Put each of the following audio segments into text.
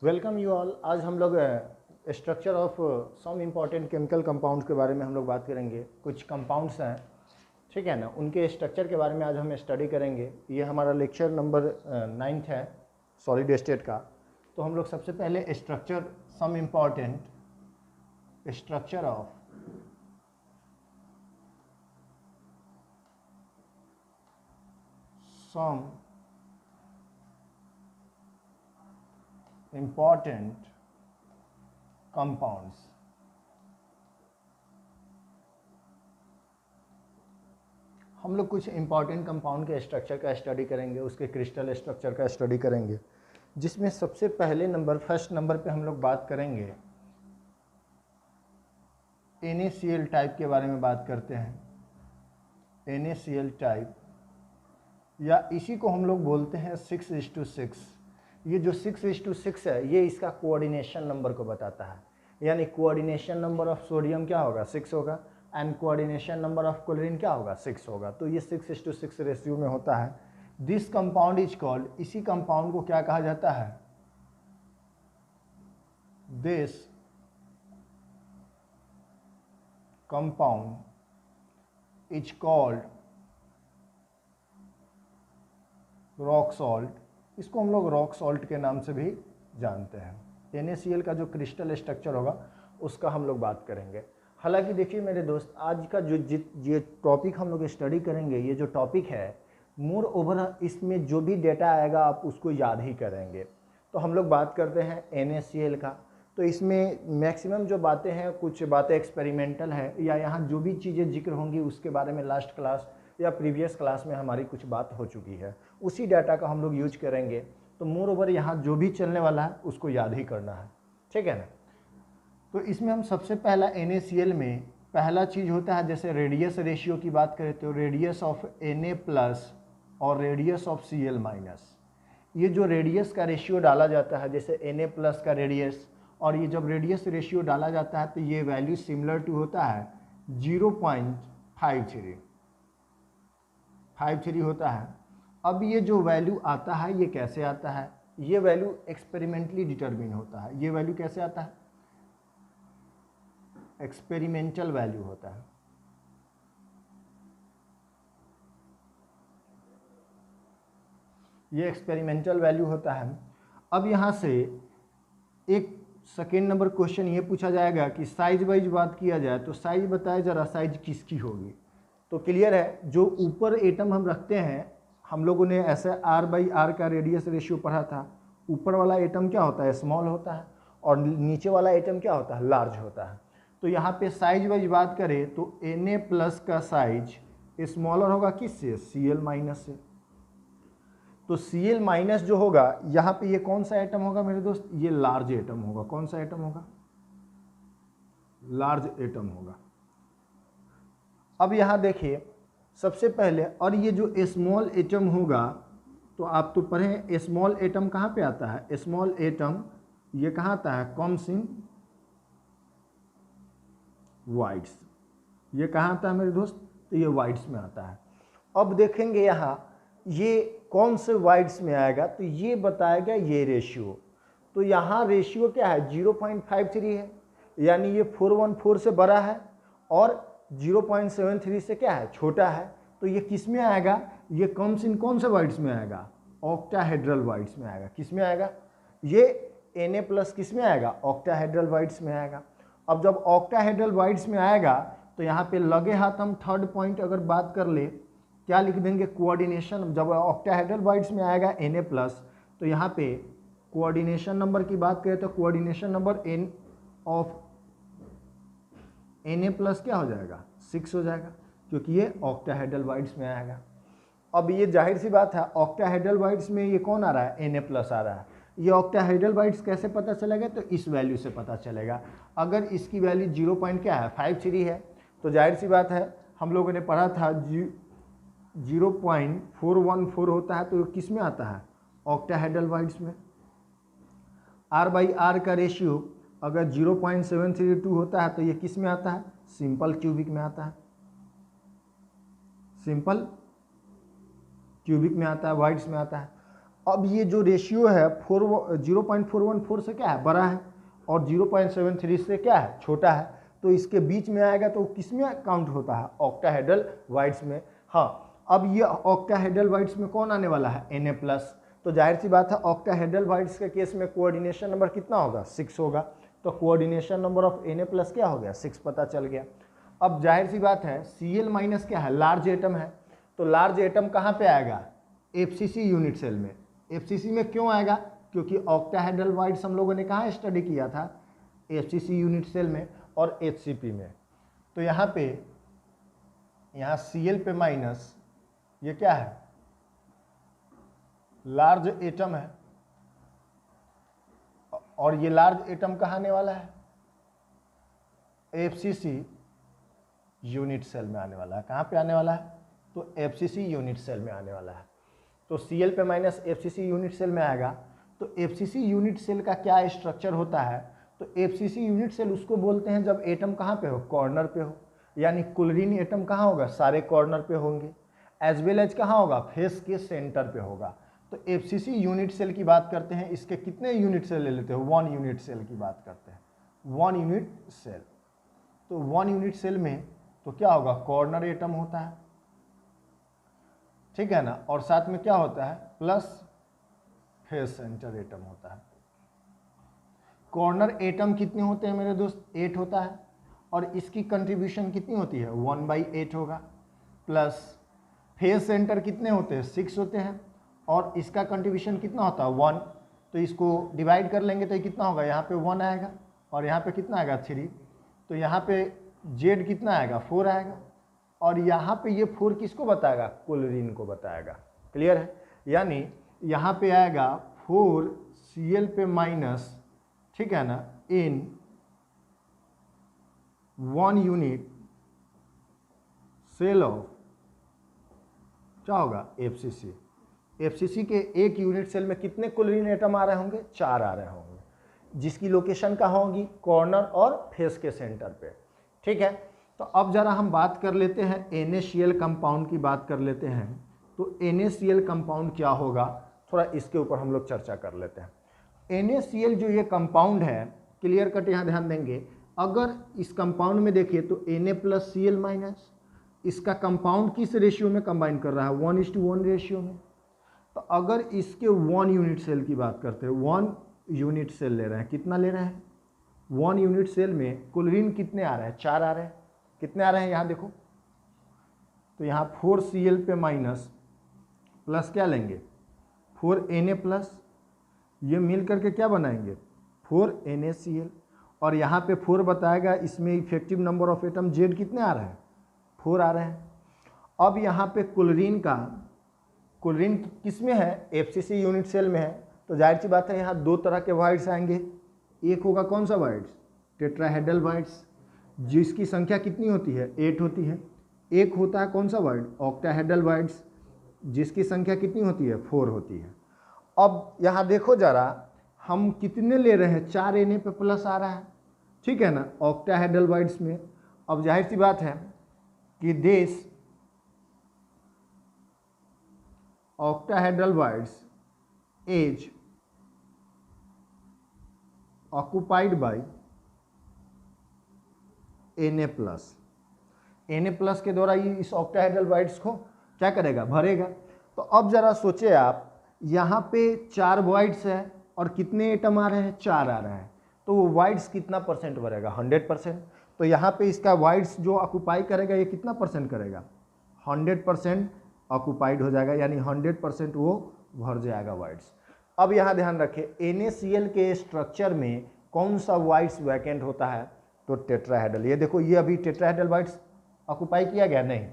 Welcome you all. आज हम लोग structure of some important chemical compounds के बारे में हम लोग बात करेंगे। कुछ कंपाउंड्स हैं, ठीक है ना, उनके स्ट्रक्चर के बारे में आज हम स्टडी करेंगे। ये हमारा लेक्चर नंबर 9 है सॉलिड स्टेट का। तो हम लोग सबसे पहले structure some important structure of some important compounds. हम लोग कुछ इंपॉर्टेंट कंपाउंड के स्ट्रक्चर का स्टडी करेंगे, उसके क्रिस्टल स्ट्रक्चर का स्टडी करेंगे, जिसमें सबसे पहले फर्स्ट नंबर पे हम लोग बात करेंगे NaCl टाइप के बारे में बात करते हैं। NaCl टाइप, या इसी को हम लोग बोलते हैं 6:6। ये जो 6:6 है, ये इसका कोऑर्डिनेशन नंबर को बताता है। यानी कोऑर्डिनेशन नंबर ऑफ सोडियम क्या होगा, 6 होगा, and coordination number of chlorine क्या होगा, 6 होगा। तो ये 6:6 रेशियो में होता है। दिस कंपाउंड इज कॉल्ड, इसी कंपाउंड को क्या कहा जाता है, this compound is called rock salt. इसको हम लोग रॉक सॉल्ट के नाम से भी जानते हैं। NaCl का जो क्रिस्टल स्ट्रक्चर होगा उसका हम लोग बात करेंगे। हालांकि देखिए मेरे दोस्त, आज का जो ये टॉपिक हम लोग स्टडी करेंगे, ये जो टॉपिक है, मोर ओवर इसमें जो भी डेटा आएगा आप उसको याद ही करेंगे। तो हम लोग बात करते हैं NaCl का। तो इसमें मैक्सिमम जो बातें हैं, कुछ बातें एक्सपेरिमेंटल है, या यहाँ जो भी चीज़ें जिक्र होंगी उसके बारे में लास्ट क्लास या प्रीवियस क्लास में हमारी कुछ बात हो चुकी है, उसी डाटा का हम लोग यूज करेंगे। तो मोर ओवर यहाँ जो भी चलने वाला है उसको याद ही करना है, ठीक है ना। तो इसमें हम सबसे पहला NaCl में पहला चीज़ होता है, जैसे रेडियस रेशियो की बात करें तो रेडियस ऑफ Na+ और रेडियस ऑफ Cl-। ये जो रेडियस का रेशियो डाला जाता है, जैसे Na+ का रेडियस, और ये जब रेडियस रेशियो डाला जाता है तो ये वैल्यू सिमिलर टू होता है 0.53 होता है। अब ये जो वैल्यू आता है ये कैसे आता है, ये वैल्यू एक्सपेरिमेंटली डिटरमिन होता है। ये वैल्यू कैसे आता है, एक्सपेरिमेंटल वैल्यू होता है। ये एक्सपेरिमेंटल वैल्यू होता है। अब यहाँ से एक सेकेंड नंबर क्वेश्चन ये पूछा जाएगा कि साइज वाइज बात किया जाए तो साइज बताए जरा, साइज किसकी होगी। तो क्लियर है, जो ऊपर एटम हम रखते हैं, हम लोगों ने ऐसे R/R का रेडियस रेशियो पढ़ा था। ऊपर वाला एटम क्या होता है, स्मॉल होता है, और नीचे वाला एटम क्या होता है, लार्ज होता है। तो यहाँ पे साइज वाइज बात करें तो Na+ का साइज स्मॉलर होगा किससे, Cl- से। तो Cl- जो होगा यहाँ पे, ये कौन सा एटम होगा मेरे दोस्त, ये लार्ज एटम होगा। कौन सा एटम होगा, लार्ज एटम होगा। अब यहाँ देखिए सबसे पहले, और ये जो स्मॉल एटम होगा, तो आप तो पढ़े स्मॉल एटम कहाँ पे आता है, स्मॉल एटम ये कहाँ आता है, कम्स इन वाइट्स। ये कहाँ आता है मेरे दोस्त, तो ये वाइट्स में आता है। अब देखेंगे यहाँ ये कौन से वाइट्स में आएगा, तो ये बताएगा ये रेशियो। तो यहाँ रेशियो क्या है, 0.53 है, यानी ये 414 से बड़ा है, और 0.73 से क्या है, छोटा है। तो ये किस में आएगा, ये कम्स इन कौन से वाइट्स में आएगा, ऑक्टाहेड्रल वाइट्स में आएगा। किस में आएगा, ये Na+ किस में आएगा, ऑक्टाहेड्रल वाइट्स में आएगा। अब जब ऑक्टाहेड्रल वाइट्स में आएगा तो यहाँ पे लगे हाथ हम थर्ड पॉइंट अगर बात कर ले, क्या लिख देंगे, कोऑर्डिनेशन। जब ऑक्टाहेड्रल वाइट्स में आएगा Na+, तो यहाँ पे कोऑर्डिनेशन नंबर की बात करें तो coordination number N of Na+ क्या हो जाएगा, 6 हो जाएगा, क्योंकि ये ऑक्टाहेड्रल वाइट्स में आएगा। अब ये जाहिर सी बात है, ऑक्टाहेड्रल वाइट्स में ये कौन आ रहा है, Na+ आ रहा है। ये ऑक्टाहेड्रल वाइट्स कैसे पता चलेगा, तो इस वैल्यू से पता चलेगा। अगर इसकी वैल्यू 0.53 है तो जाहिर सी बात है, हम लोगों ने पढ़ा था 0.414 होता है, तो किस में आता है, ऑक्टाहेड्रल वाइट्स में। R/R का रेशियो अगर 0.732 होता है तो ये किस में आता है, सिंपल क्यूबिक में आता है। सिंपल क्यूबिक में आता है, वाइट्स में आता है। अब ये जो रेशियो है 0.414 से क्या है, बड़ा है, और 0.73 से क्या है, छोटा है, तो इसके बीच में आएगा तो किस में काउंट होता है, ऑक्टाहेड्रल वाइड्स में। हाँ, अब ये ऑक्टाहेड्रल वाइड्स में कौन आने वाला है, Na+। तो जाहिर सी बात है ऑक्टाहेड्रल वाइड्स के केस में कोऑर्डिनेशन नंबर कितना होगा, 6 होगा, तो कोऑर्डिनेशन नंबर ऑफ Na+ क्या हो गया, 6 पता चल गया। अब जाहिर सी बात है Cl- क्या है, लार्ज एटम है, तो लार्ज एटम कहाँ पे आएगा, FCC यूनिट सेल में। FCC में क्यों आएगा, क्योंकि ऑक्टाहेड्रल वाइड्स हम लोगों ने कहाँ स्टडी किया था, FCC यूनिट सेल में और HCP में। तो यहाँ पे Cl पे माइनस, ये क्या है, लार्ज एटम है, और ये लार्ज एटम कहाँ आने वाला है, FCC यूनिट सेल में आने वाला है। कहाँ पे आने वाला है, तो FCC यूनिट सेल में आने वाला है। तो Cl पे माइनस FCC यूनिट सेल में आएगा। तो FCC यूनिट सेल का क्या स्ट्रक्चर होता है, तो FCC यूनिट सेल उसको बोलते हैं जब एटम कहाँ पे हो, कॉर्नर पे हो, यानी क्लोरीन एटम कहाँ होगा, सारे कॉर्नर पे होंगे, एज वेल एज कहाँ होगा, फेस के सेंटर पे होगा। तो FCC यूनिट सेल की बात करते हैं, इसके कितने यूनिट सेल ले लेते हो, 1 यूनिट सेल की बात करते हैं, 1 यूनिट सेल। तो 1 यूनिट सेल में तो क्या होगा, कॉर्नर एटम होता है, ठीक है ना, और साथ में क्या होता है, प्लस फेस सेंटर एटम होता है। कॉर्नर एटम कितने होते हैं मेरे दोस्त, 8 होता है, और इसकी कंट्रीब्यूशन कितनी होती है, 1/8 होगा, प्लस फेस सेंटर कितने होते हैं, 6 होते हैं, और इसका कंट्रीब्यूशन कितना होता है, 1। तो इसको डिवाइड कर लेंगे तो ये कितना होगा, यहाँ पे 1 आएगा, और यहाँ पे कितना आएगा, 3। तो यहाँ पे Z कितना आएगा, 4 आएगा, और यहाँ पे ये 4 किसको बताएगा, क्लोरीन को बताएगा। क्लियर है, यानी यहाँ पे आएगा 4 Cl पे माइनस, ठीक है ना, इन 1 यूनिट सेल ऑफ क्या होगा, FCC। FCC के एक यूनिट सेल में कितने क्लोरीन एटम आ रहे होंगे, 4 आ रहे होंगे, जिसकी लोकेशन कहाँ होगी, कॉर्नर और फेस के सेंटर पे। ठीक है, तो अब जरा हम बात कर लेते हैं NaCl कंपाउंड की बात कर लेते हैं। तो NaCl कंपाउंड क्या होगा, थोड़ा इसके ऊपर हम लोग चर्चा कर लेते हैं। NaCl जो ये कंपाउंड है, क्लियर कट यहाँ ध्यान देंगे, अगर इस कंपाउंड में देखिए तो Na+Cl-, इसका कंपाउंड किस रेशियो में कंबाइन कर रहा है, 1:1 रेशियो में। तो अगर इसके 1 यूनिट सेल की बात करते हैं, 1 यूनिट सेल ले रहे हैं, कितना ले रहे हैं, 1 यूनिट सेल में क्लोरीन कितने आ रहे हैं, 4 आ रहे हैं। कितने आ रहे हैं यहाँ देखो, तो यहाँ 4 Cl पे माइनस प्लस क्या लेंगे, 4 Na+, ये मिल करके क्या बनाएंगे, 4 NaCl, और यहाँ पे 4 बताएगा, इसमें effective number of atom Z कितने आ रहे हैं, 4 आ रहे हैं। अब यहाँ पे क्लोरीन किस में है, FCC यूनिट सेल में है, तो जाहिर सी बात है यहाँ 2 तरह के वाइड्स आएंगे। एक होगा कौन सा वाइड्स, टेट्राहेड्रल वाइड्स, जिसकी संख्या कितनी होती है, 8 होती है। एक होता है कौन सा वाइड, ऑक्टाहेड्रल वाइड्स, जिसकी संख्या कितनी होती है, 4 होती है। अब यहाँ देखो जरा, हम कितने ले रहे हैं, 4 Na पे प्लस आ रहा है, ठीक है ना, ऑक्टाहेड्रल वाइड्स में। अब जाहिर सी बात है कि this octahedral voids is occupied by Na+. Na+ के द्वारा ये इस octahedral voids को क्या करेगा, भरेगा। तो अब जरा सोचे आप, यहाँ पे 4 voids है और कितने एटम आ रहे हैं, 4 आ रहे हैं, तो वो voids कितना परसेंट भरेगा, 100%। तो यहाँ पे इसका voids जो ऑक्यूपाई करेगा ये कितना परसेंट करेगा, 100% ऑक्यूपाइड हो जाएगा, यानी 100% वो भर जाएगा वाइड्स। अब यहाँ ध्यान रखें, NaCl के स्ट्रक्चर में कौन सा वाइड्स वैकेंट होता है, तो टेट्राहेड्रल। ये देखो, ये अभी टेट्राहेड्रल वाइड्स ऑक्यूपाई किया गया नहीं,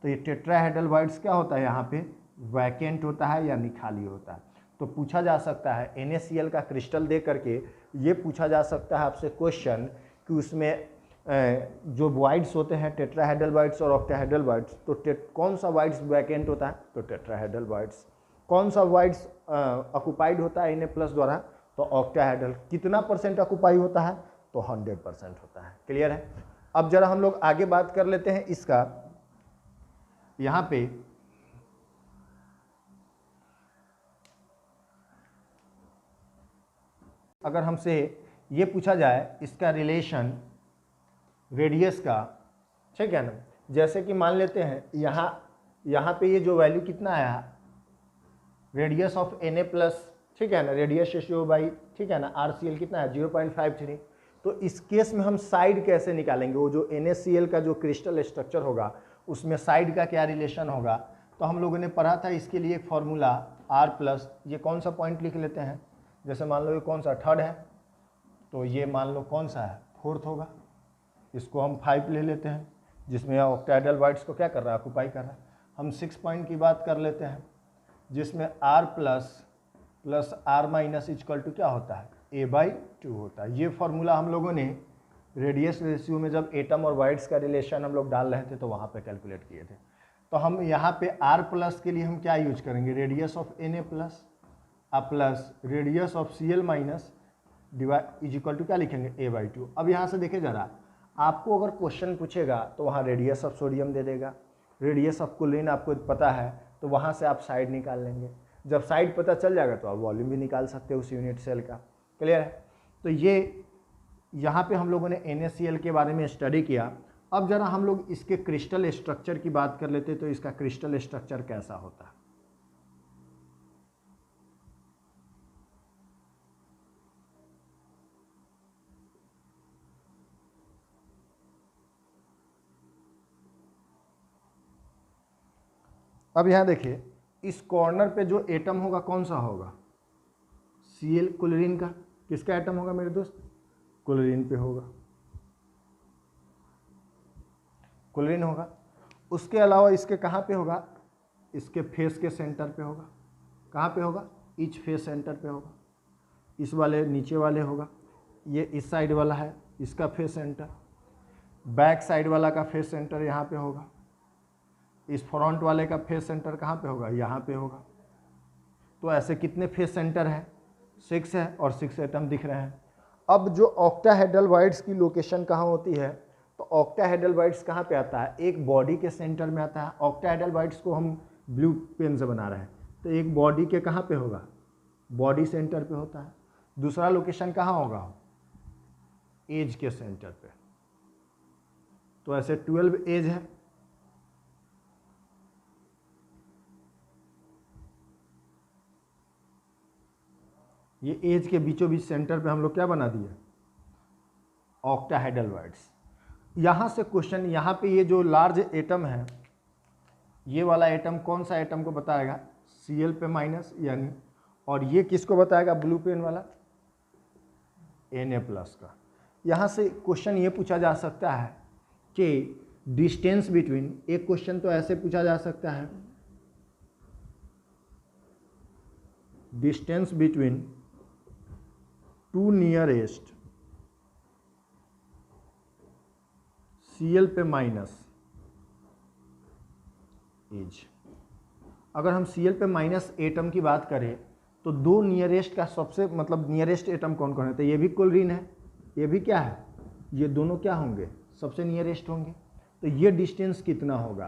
तो ये टेट्राहेड्रल वाइड्स क्या होता है, यहाँ पे वैकेंट होता है, यानी खाली होता है। तो पूछा जा सकता है NaCl का क्रिस्टल दे करके, ये पूछा जा सकता है आपसे क्वेश्चन कि उसमें जो वाइड्स होते हैं टेट्राहेड्रल वाइड्स और ऑक्टाहेड्रल वाइड्स, तो कौन सा वाइड्स वैकेंट होता है, तो टेट्राहेड्रल वाइड्स। कौन सा वाइड्स ऑक्यूपाइड होता है Na+ द्वारा, तो ऑक्टाहेड्रल। कितना परसेंट ऑक्यूपाई होता है, तो 100% होता है। क्लियर है। अब जरा हम लोग आगे बात कर लेते हैं इसका, यहाँ पे अगर हमसे ये पूछा जाए इसका रिलेशन रेडियस का, ठीक है ना, जैसे कि मान लेते हैं यहाँ पे ये जो वैल्यू कितना आया, रेडियस ऑफ Na प्लस, ठीक है ना, रेडियस रेशियो बाई, ठीक है ना, RCl कितना है 0.53। तो इस केस में हम साइड कैसे निकालेंगे, वो जो NaCl का जो क्रिस्टल स्ट्रक्चर होगा उसमें साइड का क्या रिलेशन होगा। तो हम लोगों ने पढ़ा था इसके लिए एक फॉर्मूला R प्लस, ये कौन सा पॉइंट लिख लेते हैं, जैसे मान लो ये कौन सा थर्ड है, तो ये मान लो कौन सा है फोर्थ होगा, इसको हम 5 ले लेते हैं, जिसमें ऑक्टाहेड्रल बाइट्स को क्या कर रहा है, ऑक्यूपाई कर रहा है। हम 6 पॉइंट की बात कर लेते हैं, जिसमें R plus plus R minus equal to क्या होता है, A/2 होता है। ये फॉर्मूला हम लोगों ने रेडियस रेशियो में जब एटम और बाइट्स का रिलेशन हम लोग डाल रहे थे तो वहाँ पे कैलकुलेट किए थे। तो हम यहाँ पे R प्लस के लिए हम क्या यूज करेंगे, radius of Na plus plus radius of Cl minus divide is equal to क्या लिखेंगे, A/2। अब यहाँ से देखे जरा, आपको अगर क्वेश्चन पूछेगा तो वहाँ रेडियस ऑफ सोडियम दे देगा, रेडियस ऑफ क्लोरीन आपको पता है तो वहाँ से आप साइड निकाल लेंगे। जब साइड पता चल जाएगा तो आप वॉल्यूम भी निकाल सकते हो उस यूनिट सेल का। क्लियर है। तो ये यहाँ पे हम लोगों ने NaCl के बारे में स्टडी किया। अब जरा हम लोग इसके क्रिस्टल स्ट्रक्चर की बात कर लेते, तो इसका क्रिस्टल स्ट्रक्चर कैसा होता है। अब यहाँ देखिए, इस कॉर्नर पे जो एटम होगा कौन सा होगा, Cl क्लोरीन का। किसका एटम होगा मेरे दोस्त, क्लोरीन पे होगा, क्लोरीन होगा। उसके अलावा इसके कहाँ पे होगा, इसके फेस के सेंटर पे होगा। कहाँ पे होगा, ईच फेस सेंटर पे होगा। इस वाले नीचे वाले होगा, ये इस साइड वाला है इसका फेस सेंटर, बैक साइड वाला का फेस सेंटर यहाँ पे होगा, इस फ्रंट वाले का फेस सेंटर कहाँ पे होगा, यहाँ पे होगा। तो ऐसे कितने फेस सेंटर हैं, 6 है और 6 एटम दिख रहे हैं। अब जो ऑक्टाहेड्रल बाइट्स की लोकेशन कहाँ होती है, तो ऑक्टाहेड्रल बाइट्स कहाँ पे आता है, एक बॉडी के सेंटर में आता है। ऑक्टाहेड्रल बाइट्स को हम ब्लू पेन से बना रहे हैं, तो एक बॉडी के कहाँ पे होगा, बॉडी सेंटर पे होता है। दूसरा लोकेशन कहाँ होगा, एज के सेंटर पे। तो ऐसे 12 एज है, ये एज के बीचों बीच सेंटर पे हम लोग क्या बना दिए, ऑक्टाहेड्रल बाइट्स। यहाँ से क्वेश्चन, यहाँ पे ये जो लार्ज एटम है, ये वाला एटम कौन सा एटम को बताएगा, Cl पे माइनस यानी, और ये किसको बताएगा, ब्लू पेन वाला Na प्लस का। यहाँ से क्वेश्चन ये पूछा जा सकता है कि डिस्टेंस बिटवीन, एक क्वेश्चन तो ऐसे पूछा जा सकता है, distance between two nearest Cl पे माइनस एज। अगर हम Cl पे माइनस एटम की बात करें तो दो नियरेस्ट का सबसे मतलब नियरेस्ट एटम कौन कौन है, तो ये भी क्लोरीन है, ये भी क्या है, ये दोनों क्या होंगे, सबसे नियरेस्ट होंगे। तो ये डिस्टेंस कितना होगा,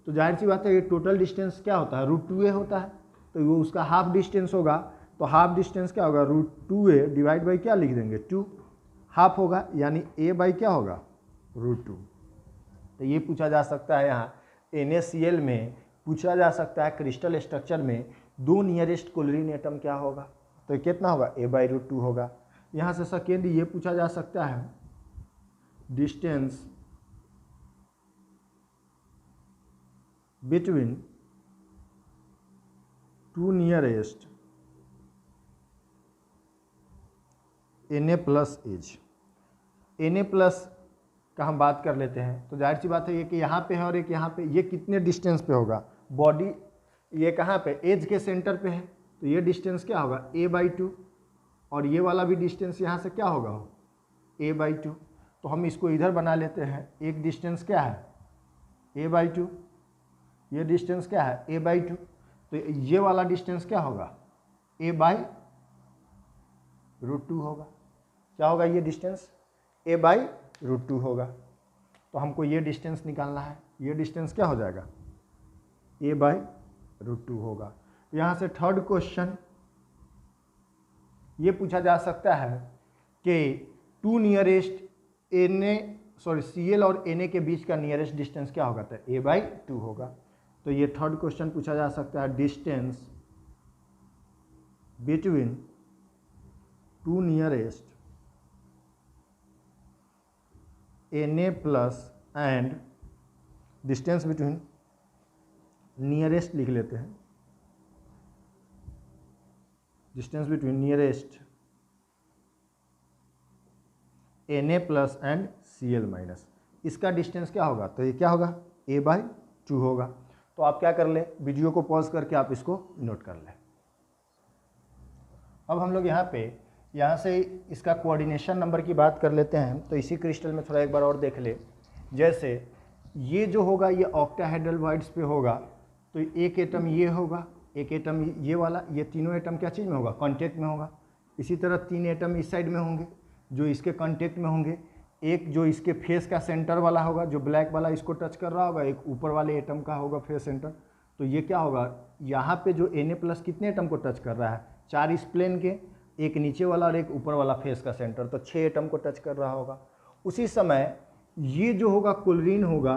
तो जाहिर सी बात है ये टोटल डिस्टेंस क्या होता है, √2a होता है। तो वो उसका हाफ डिस्टेंस होगा, तो हाफ डिस्टेंस क्या होगा, √2a डिवाइड बाई क्या लिख देंगे, 2, हाफ होगा यानी a बाई क्या होगा, √2। तो ये पूछा जा सकता है, यहाँ NaCl में पूछा जा सकता है क्रिस्टल स्ट्रक्चर में दो नियरेस्ट क्लोरीन एटम क्या होगा, तो कितना होगा, a/√2 होगा। यहाँ से सेकेंड ये पूछा जा सकता है, distance between two nearest Na plus as. Na plus का हम बात कर लेते हैं, तो जाहिर सी बात है ये कि यहाँ पे है और एक यहाँ पे, ये कितने डिस्टेंस पे होगा, बॉडी ये कहाँ पे, एज के सेंटर पे है, तो ये डिस्टेंस क्या होगा, a/2, और ये वाला भी डिस्टेंस यहाँ से क्या होगा, a/2। तो हम इसको इधर बना लेते हैं, एक डिस्टेंस क्या है, a/2, ये डिस्टेंस क्या है, a/2। तो ये वाला डिस्टेंस क्या होगा, a/√2 होगा। क्या होगा ये डिस्टेंस, a/√2 होगा। तो हमको ये डिस्टेंस निकालना है, ये डिस्टेंस क्या हो जाएगा, a/√2 होगा। यहाँ से थर्ड क्वेश्चन, ये पूछा जा सकता है कि टू नियरेस्ट Cl और Na के बीच का नियरेस्ट डिस्टेंस क्या होगा, तो a/2 होगा। तो ये थर्ड क्वेश्चन पूछा जा सकता है, distance between two nearest Na plus and distance between nearest लिख लेते हैं, distance between nearest Na plus and Cl minus, इसका डिस्टेंस क्या होगा, तो ये क्या होगा, a/2 होगा। तो आप क्या कर लें, वीडियो को पॉज करके आप इसको नोट कर लें। अब हम लोग यहाँ से इसका कोऑर्डिनेशन नंबर की बात कर लेते हैं। तो इसी क्रिस्टल में थोड़ा एक बार और देख ले, जैसे ये जो होगा ये ऑक्टाहेड्रल वॉइड्स पे होगा, तो एक एटम ये होगा, एक एटम ये वाला, ये तीनों एटम क्या चीज़ में होगा, कांटेक्ट में होगा। इसी तरह 3 एटम इस साइड में होंगे जो इसके कांटेक्ट में होंगे, एक जो इसके फेस का सेंटर वाला होगा जो ब्लैक वाला इसको टच कर रहा होगा, एक ऊपर वाले एटम का होगा फेस सेंटर। तो ये क्या होगा, यहाँ पे जो Na प्लस कितने एटम को टच कर रहा है, 4 इस प्लेन के, एक नीचे वाला और एक ऊपर वाला फेस का सेंटर, तो 6 एटम को टच कर रहा होगा। उसी समय ये जो होगा क्लोरीन होगा,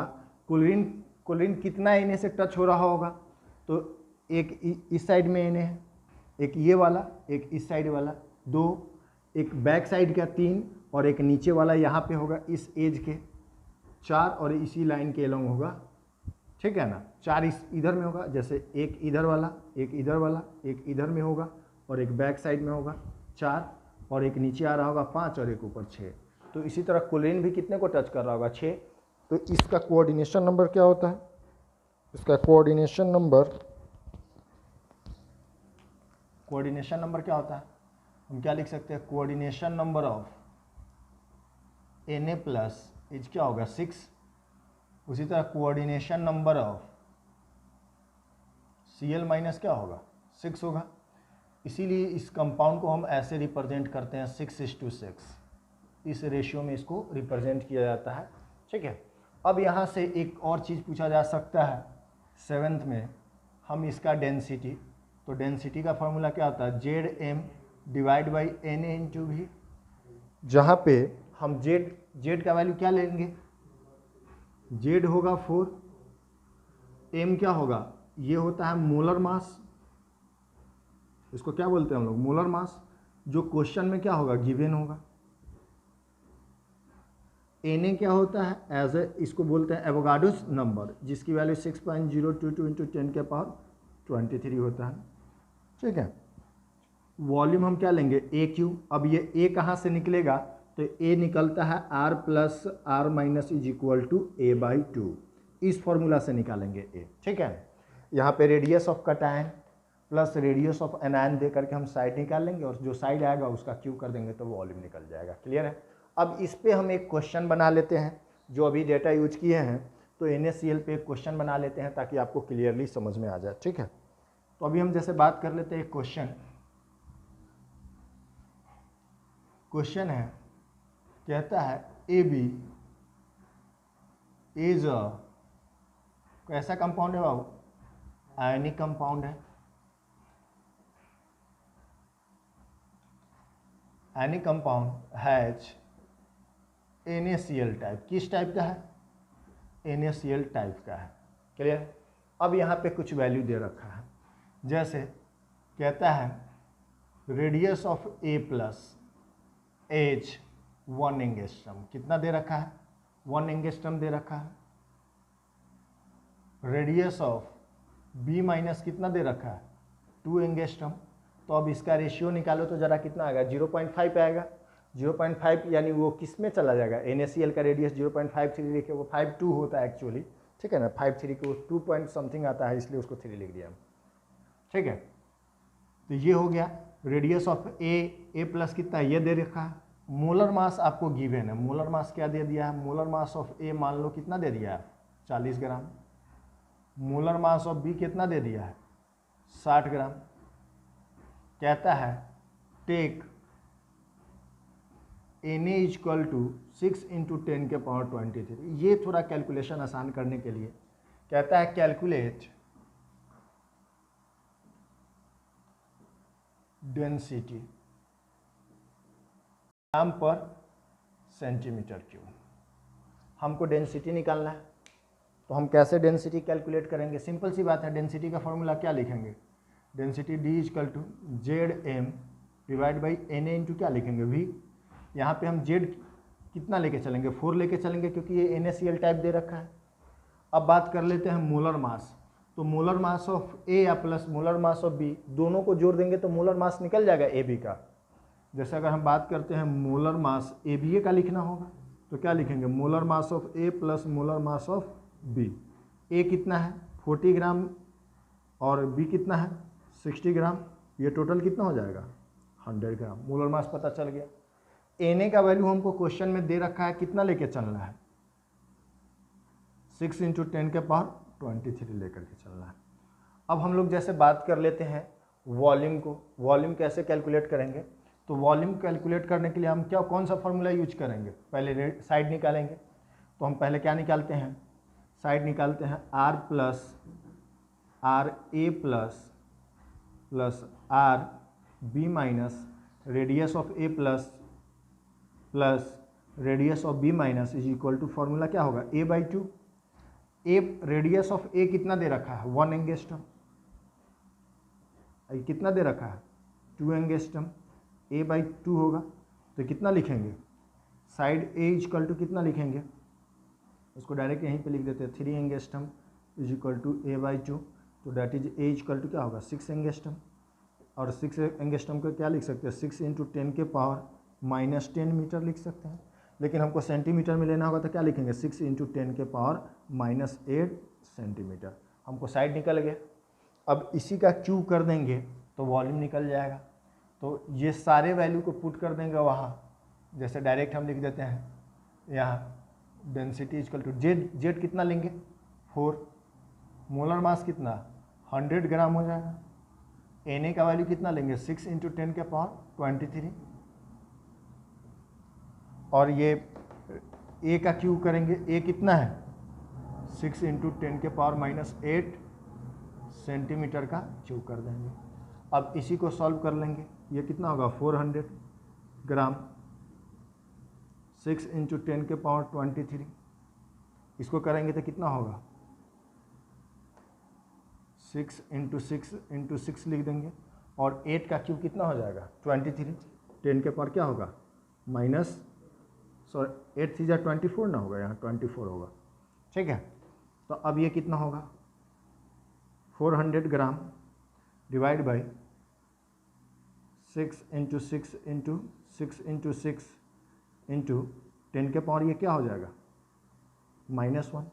क्लोरीन कितना Na से टच हो रहा होगा, तो एक इस साइड में Na है, एक ये वाला, एक इस साइड वाला 2, एक बैक साइड का 3 और एक नीचे वाला यहाँ पे होगा इस एज के 4 और इसी लाइन के अलोंग होगा, ठीक है ना। 4 इस इधर में होगा, जैसे एक इधर वाला, एक इधर वाला, एक इधर में होगा और एक बैक साइड में होगा 4 और एक नीचे आ रहा होगा 5 और एक ऊपर 6। तो इसी तरह क्लोरीन भी कितने को टच कर रहा होगा, 6। तो इसका कोऑर्डिनेशन नंबर क्या होता है, इसका कोऑर्डिनेशन नंबर क्या होता है, हम क्या लिख सकते हैं, coordination number of Na plus is क्या होगा 6। उसी तरह coordination number of Cl minus क्या होगा 6 होगा। इसीलिए इस कंपाउंड को हम ऐसे रिप्रेजेंट करते हैं 6:6, इस रेशियो में इसको रिप्रेजेंट किया जाता है, ठीक है। अब यहाँ से एक और चीज़ पूछा जा सकता है 7th में, हम इसका डेंसिटी, तो डेंसिटी का फॉर्मूला क्या होता है, Zm divide by Na into V, जहाँ पे हम Z का वैल्यू क्या लेंगे, Z होगा 4, M क्या होगा, ये होता है मोलर मास, इसको क्या बोलते हैं हम लोग, मोलर मास, जो क्वेश्चन में क्या होगा, गिवन होगा। Na क्या होता है, एज ए इसको बोलते हैं एवोगाड्रोस नंबर, जिसकी वैल्यू 6.022 इंटू 10 के पावर 23 होता है, ठीक है। वॉल्यूम हम क्या लेंगे, AQ। अब ये A कहाँ से निकलेगा, तो A निकलता है R plus R minus is equal to A/2, इस फॉर्मूला से निकालेंगे A, ठीक है। यहाँ पे radius of cation plus radius of anion दे करके हम साइड निकाल लेंगे और जो साइड आएगा उसका Q कर देंगे तो वॉल्यूम निकल जाएगा, क्लियर है। अब इस पे हम एक क्वेश्चन बना लेते हैं, जो अभी डेटा यूज किए हैं, तो NaCl पे एक क्वेश्चन बना लेते हैं ताकि आपको क्लियरली समझ में आ जाए, ठीक है। तो अभी हम जैसे बात कर लेते हैं, एक क्वेश्चन है, कहता है AB इज कैसा कंपाउंड है बाबू, आयनिक कंपाउंड है। Ionic compound has NaCl type, किस टाइप का है, NaCl टाइप का है, क्लियर। अब यहाँ पे कुछ वैल्यू दे रखा है, जैसे कहता है radius of A plus as 1 angstrom, कितना दे रखा है, 1 एंगस्ट्रम दे रखा है। रेडियस ऑफ B माइनस कितना दे रखा है, 2 एंगस्ट्रम। तो अब इसका रेशियो निकालो तो ज़रा कितना आएगा, 0.5 आएगा। 0.5 यानी वो किस में चला जाएगा, NaCl का रेडियस 0.53 लिखे, वो 5.2 होता है एक्चुअली, ठीक है ना। 5.3 को 2 पॉइंट समथिंग आता है, इसलिए उसको 3 लिख दिया, ठीक है। तो ये हो गया रेडियस ऑफ A प्लस कितना ये दे रखा है। मोलर मास आपको गिवन है, मोलर मास क्या दे दिया है, मोलर मास ऑफ A मान लो कितना दे दिया है, 40 gram. Molar mass of B कितना दे दिया है, 60 ग्राम। कहता है take Na equal to 6 into 10 के पावर 23। ये थोड़ा कैलकुलेशन आसान करने के लिए कहता है कैलकुलेट डेंसिटी ग्राम पर सेंटीमीटर क्यूब। हमको डेंसिटी निकालना है, तो हम कैसे डेंसिटी कैलकुलेट करेंगे? सिंपल सी बात है, डेंसिटी का फॉर्मूला क्या लिखेंगे? Density D equal to Z M divide by N A into क्या लिखेंगे? वी। यहाँ पे हम जेड कितना लेके चलेंगे? 4 लेके चलेंगे, क्योंकि ये NaCl टाइप दे रखा है। अब बात कर लेते हैं मोलर मास। तो मोलर मास ऑफ ए या plus molar mass of B, दोनों को जोड़ देंगे तो मोलर मास निकल जाएगा ए बी का। जैसे अगर हम बात करते हैं मोलर मास ए बी ए का लिखना होगा, तो क्या लिखेंगे? Molar mass of A plus molar mass of B. A कितना है? 40 ग्राम और बी कितना है? 60 ग्राम। ये टोटल कितना हो जाएगा? 100 ग्राम। मोलर मास पता चल गया। Na का वैल्यू हमको क्वेश्चन में दे रखा है, कितना लेके चलना है? 6 × 10 के पावर 23 लेकर के चलना है। अब हम लोग जैसे बात कर लेते हैं वॉल्यूम को। वॉल्यूम कैसे कैलकुलेट करेंगे? तो वॉल्यूम कैलकुलेट करने के लिए हम कौन सा फॉर्मूला यूज करेंगे? पहले साइड निकालेंगे, तो हम पहले क्या निकालते हैं? साइड निकालते हैं R plus R A plus R B minus radius of A plus radius of B minus is equal to, formula क्या होगा? a/2। ए रेडियस ऑफ ए कितना दे रखा है? 1 एंगस्ट्रम। कितना दे रखा है? 2 एंगस्ट्रम। a/2 होगा, तो कितना लिखेंगे? साइड ए इक्वल टू कितना लिखेंगे? उसको डायरेक्ट यहीं पे लिख देते हैं, 3 angstrom is equal to a/2। तो that is A equal to क्या होगा? 6 एंगस्ट्रम। और 6 एंगस्ट्रम को क्या लिख सकते हैं? 6 × 10 के पावर -10 मीटर लिख सकते हैं। लेकिन हमको सेंटीमीटर में लेना होगा, तो क्या लिखेंगे? 6 × 10 के पावर -8 सेंटीमीटर। हमको साइड निकल गया। अब इसी का क्यू कर देंगे तो वॉल्यूम निकल जाएगा। तो ये सारे वैल्यू को पुट कर देंगे वहाँ। जैसे डायरेक्ट हम लिख देते हैं यहाँ डेंसिटी इक्वल टू जेड कितना लेंगे? 4। मोलर मास कितना? 100 ग्राम हो जाएगा। Na का वैल्यू कितना लेंगे? 6 × 10 के पावर 23। और ये ए का क्यू करेंगे। ए कितना है? 6 × 10 के पावर -8 सेंटीमीटर का क्यू कर देंगे। अब इसी को सॉल्व कर लेंगे। ये कितना होगा? 400 ग्राम। 6 × 10 के पावर 23। इसको करेंगे तो कितना होगा? 6 × 6 लिख देंगे। और 8 का क्यूब कितना हो जाएगा? 23। 10 के पावर क्या होगा? -8 3 × 24 ना होगा, यहाँ 24 होगा। ठीक है, तो अब ये कितना होगा? 400 ग्राम डिवाइड बाई 6 × 6 × 6 × 6 × 10 के पावर ये क्या हो जाएगा? -1।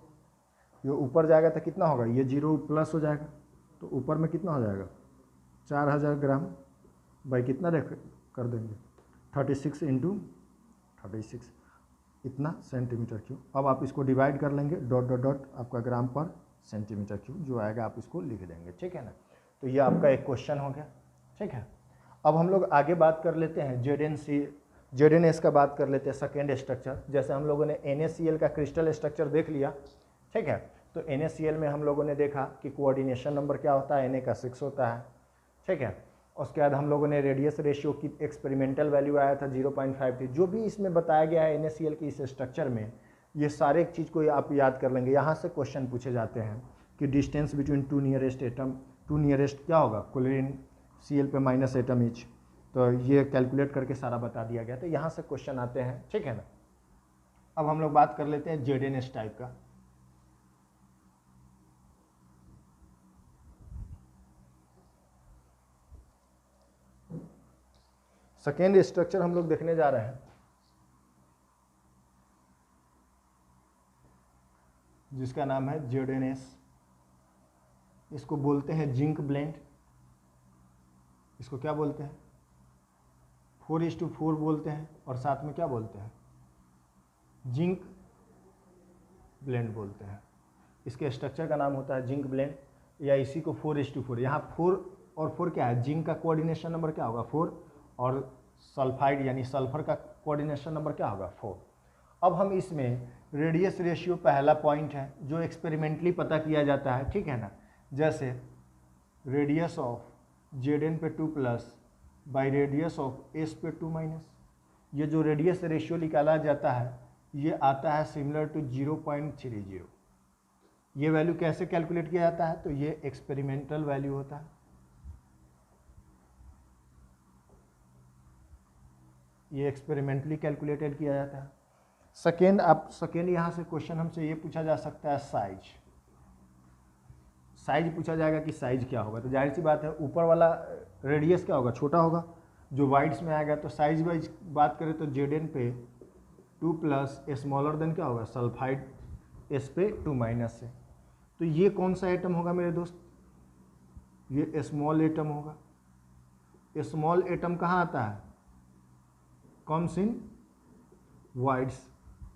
ये ऊपर जाएगा तो कितना होगा? ये 0 प्लस हो जाएगा, तो ऊपर में कितना हो जाएगा? 4000 ग्राम बाई कितना कर देंगे? 36 × 36 इतना सेंटीमीटर क्यूब। अब आप इसको डिवाइड कर लेंगे, डॉट डॉट डॉट आपका ग्राम पर सेंटीमीटर क्यूब जो आएगा आप इसको लिख देंगे। ठीक है ना? तो ये आपका एक क्वेश्चन हो गया। ठीक है, अब हम लोग आगे बात कर लेते हैं ZnS का बात कर लेते हैं, सेकेंड स्ट्रक्चर। जैसे हम लोगों ने NaCl का क्रिस्टल स्ट्रक्चर देख लिया। ठीक है, तो NaCl में हम लोगों ने देखा कि कोऑर्डिनेशन नंबर क्या होता है? Na का 6 होता है। ठीक है, उसके बाद हम लोगों ने रेडियस रेशियो की एक्सपेरिमेंटल वैल्यू आया था 0.53। जो भी इसमें बताया गया है NaCl की इस स्ट्रक्चर में, ये सारे चीज़ को आप याद कर लेंगे। यहाँ से क्वेश्चन पूछे जाते हैं कि distance between 2 nearest atom, 2 nearest क्या होगा? क्लोरीन Cl पे -, एटम ईच। तो ये कैलकुलेट करके सारा बता दिया गया। तो यहाँ से क्वेश्चन आते हैं। ठीक है ना? अब हम लोग बात कर लेते हैं ZnS टाइप का। सेकेंड स्ट्रक्चर हम लोग देखने जा रहे हैं, जिसका नाम है ZnS। इसको बोलते हैं जिंक ब्लेंड। इसको क्या बोलते हैं? 4:4 बोलते हैं, और साथ में क्या बोलते हैं? जिंक ब्लेंड बोलते हैं। इसके स्ट्रक्चर का नाम होता है जिंक ब्लेंड, या इसी को 4:4। यहाँ 4 और 4 क्या है? जिंक का कोऑर्डिनेशन नंबर क्या होगा? 4। और सल्फाइड यानी सल्फर का कोऑर्डिनेशन नंबर क्या होगा? 4। अब हम इसमें रेडियस रेशियो पहला पॉइंट है जो एक्सपेरिमेंटली पता किया जाता है। ठीक है ना? जैसे रेडियस ऑफ Zn पे 2+ बाई रेडियस ऑफ S पे 2-। ये जो रेडियस रेशियो निकाला जाता है ये आता है सिमिलर टू 0.30। ये वैल्यू कैसे कैलकुलेट किया जाता है, तो ये एक्सपेरिमेंटल वैल्यू होता है, ये एक्सपेरिमेंटली कैलकुलेटेड किया जाता है। सेकेंड यहाँ से क्वेश्चन हमसे ये पूछा जा सकता है साइज पूछा जाएगा कि साइज क्या होगा। तो जाहिर सी बात है ऊपर वाला रेडियस क्या होगा, छोटा होगा, जो वाइड्स में आएगा। तो साइज वाइज बात करें तो जेड पे 2 प्लस स्मॉलर देन क्या होगा, सल्फाइड एस पे 2 माइनस से। तो ये कौन सा एटम होगा मेरे दोस्त, ये स्मॉल एटम होगा। स्मॉल एटम कहाँ आता है, कम्स इन वाइड्स।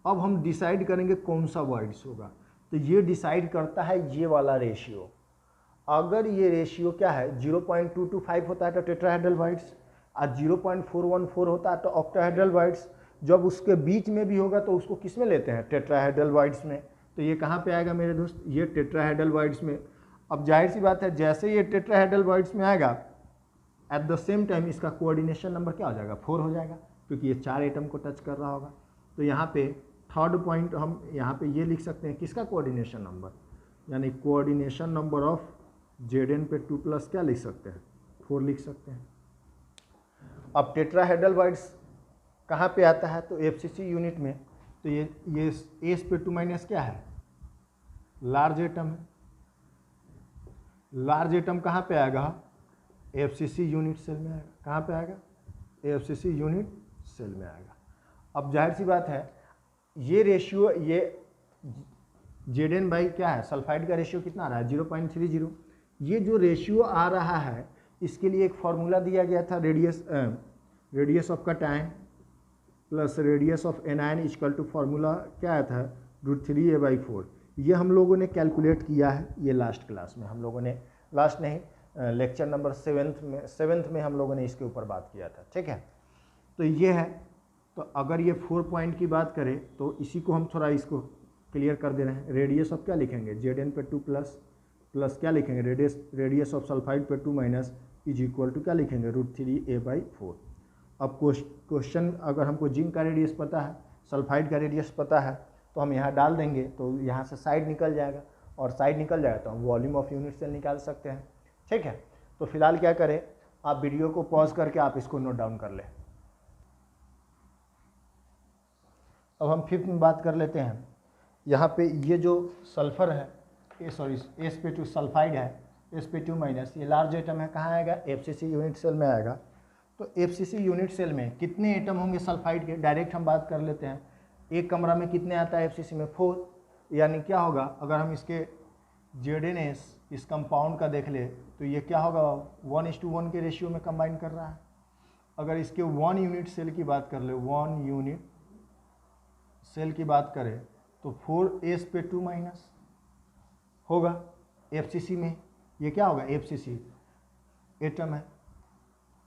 अब हम डिसाइड करेंगे कौन सा वाइड्स होगा, तो ये डिसाइड करता है ये वाला रेशियो। अगर ये रेशियो क्या है 0.225 होता है तो टेट्राहेड्रल वाइड्स, और 0.414 होता है तो ऑक्टाहेड्रल वाइड्स। जब उसके बीच में भी होगा तो उसको किस में लेते हैं, टेट्राहेड्रल वाइड्स में। तो ये कहाँ पे आएगा मेरे दोस्त, ये टेट्राहेड्रल वाइड्स में। अब जाहिर सी बात है जैसे ये टेट्राहेड्रल वाइड्स में आएगा एट द सेम टाइम इसका कोऑर्डिनेशन नंबर क्या हो जाएगा, 4 हो जाएगा, क्योंकि ये 4 एटम को टच कर रहा होगा। तो यहाँ पे थर्ड पॉइंट हम यहाँ पे ये लिख सकते हैं किसका कोऑर्डिनेशन नंबर, यानी कोऑर्डिनेशन नंबर ऑफ जेड पे 2 प्लस क्या लिख सकते हैं, 4 लिख सकते हैं। अब टेट्राहेड्रल वाइड्स कहाँ पे आता है, तो एफसीसी यूनिट में। तो ये एस पे 2 माइनस क्या है, लार्ज एटम है। लार्ज एटम कहाँ पे आएगा, एफसीसी यूनिट सेल में आएगा। कहाँ पे आएगा, एफसीसी यूनिट सेल में आएगा। अब जाहिर सी बात है ये रेशियो, ये जेड बाई क्या है, सल्फाइड का रेशियो कितना आ रहा है 0.30। ये जो रेशियो आ रहा है इसके लिए एक फार्मूला दिया गया था, radius of cation plus radius of anion equal to formula क्या आया था, √3a/4। ये हम लोगों ने कैलकुलेट किया है, ये लास्ट क्लास में हम लोगों ने, लास्ट नहीं लेक्चर नंबर 7th में हम लोगों ने इसके ऊपर बात किया था, ठीक है। तो ये है, तो अगर ये 4 पॉइंट की बात करें तो इसी को हम थोड़ा इसको क्लियर कर दे रहे हैं। रेडियस ऑफ क्या लिखेंगे, जेड पे 2 प्लस क्या लिखेंगे, रेडियस ऑफ सल्फाइड पे 2 माइनस इज इक्वल टू क्या लिखेंगे, √3a/4। अब क्वेश्चन अगर हमको जिंक का रेडियस पता है, सल्फाइड का रेडियस पता है, तो हम यहाँ डाल देंगे तो यहाँ से साइड निकल जाएगा, और साइड निकल जाएगा तो हम वॉल्यूम ऑफ यूनिट सेल निकाल सकते हैं, ठीक है। तो फिलहाल क्या करें, आप वीडियो को पॉज करके आप इसको नोट डाउन कर लें। अब हम 5th में बात कर लेते हैं। यहाँ पे ये जो सल्फर है, sp2 सल्फाइड है, sp2 माइनस, ये लार्ज एटम है, कहाँ आएगा, एफसीसी यूनिट सेल में आएगा। तो एफसीसी यूनिट सेल में कितने एटम होंगे सल्फाइड के, डायरेक्ट हम बात कर लेते हैं। एक कमरा में कितने आता है एफसीसी में, 4। यानी क्या होगा, अगर हम इसके जेडएनएस इस कंपाउंड का देख ले तो ये क्या होगा, 1:1 के रेशियो में कंबाइन कर रहा है। अगर इसके 1 यूनिट सेल की बात कर ले, 1 यूनिट सेल की बात करें तो 4s पे 2 माइनस होगा एफसीसी में। ये क्या होगा, एफसीसी एटम है,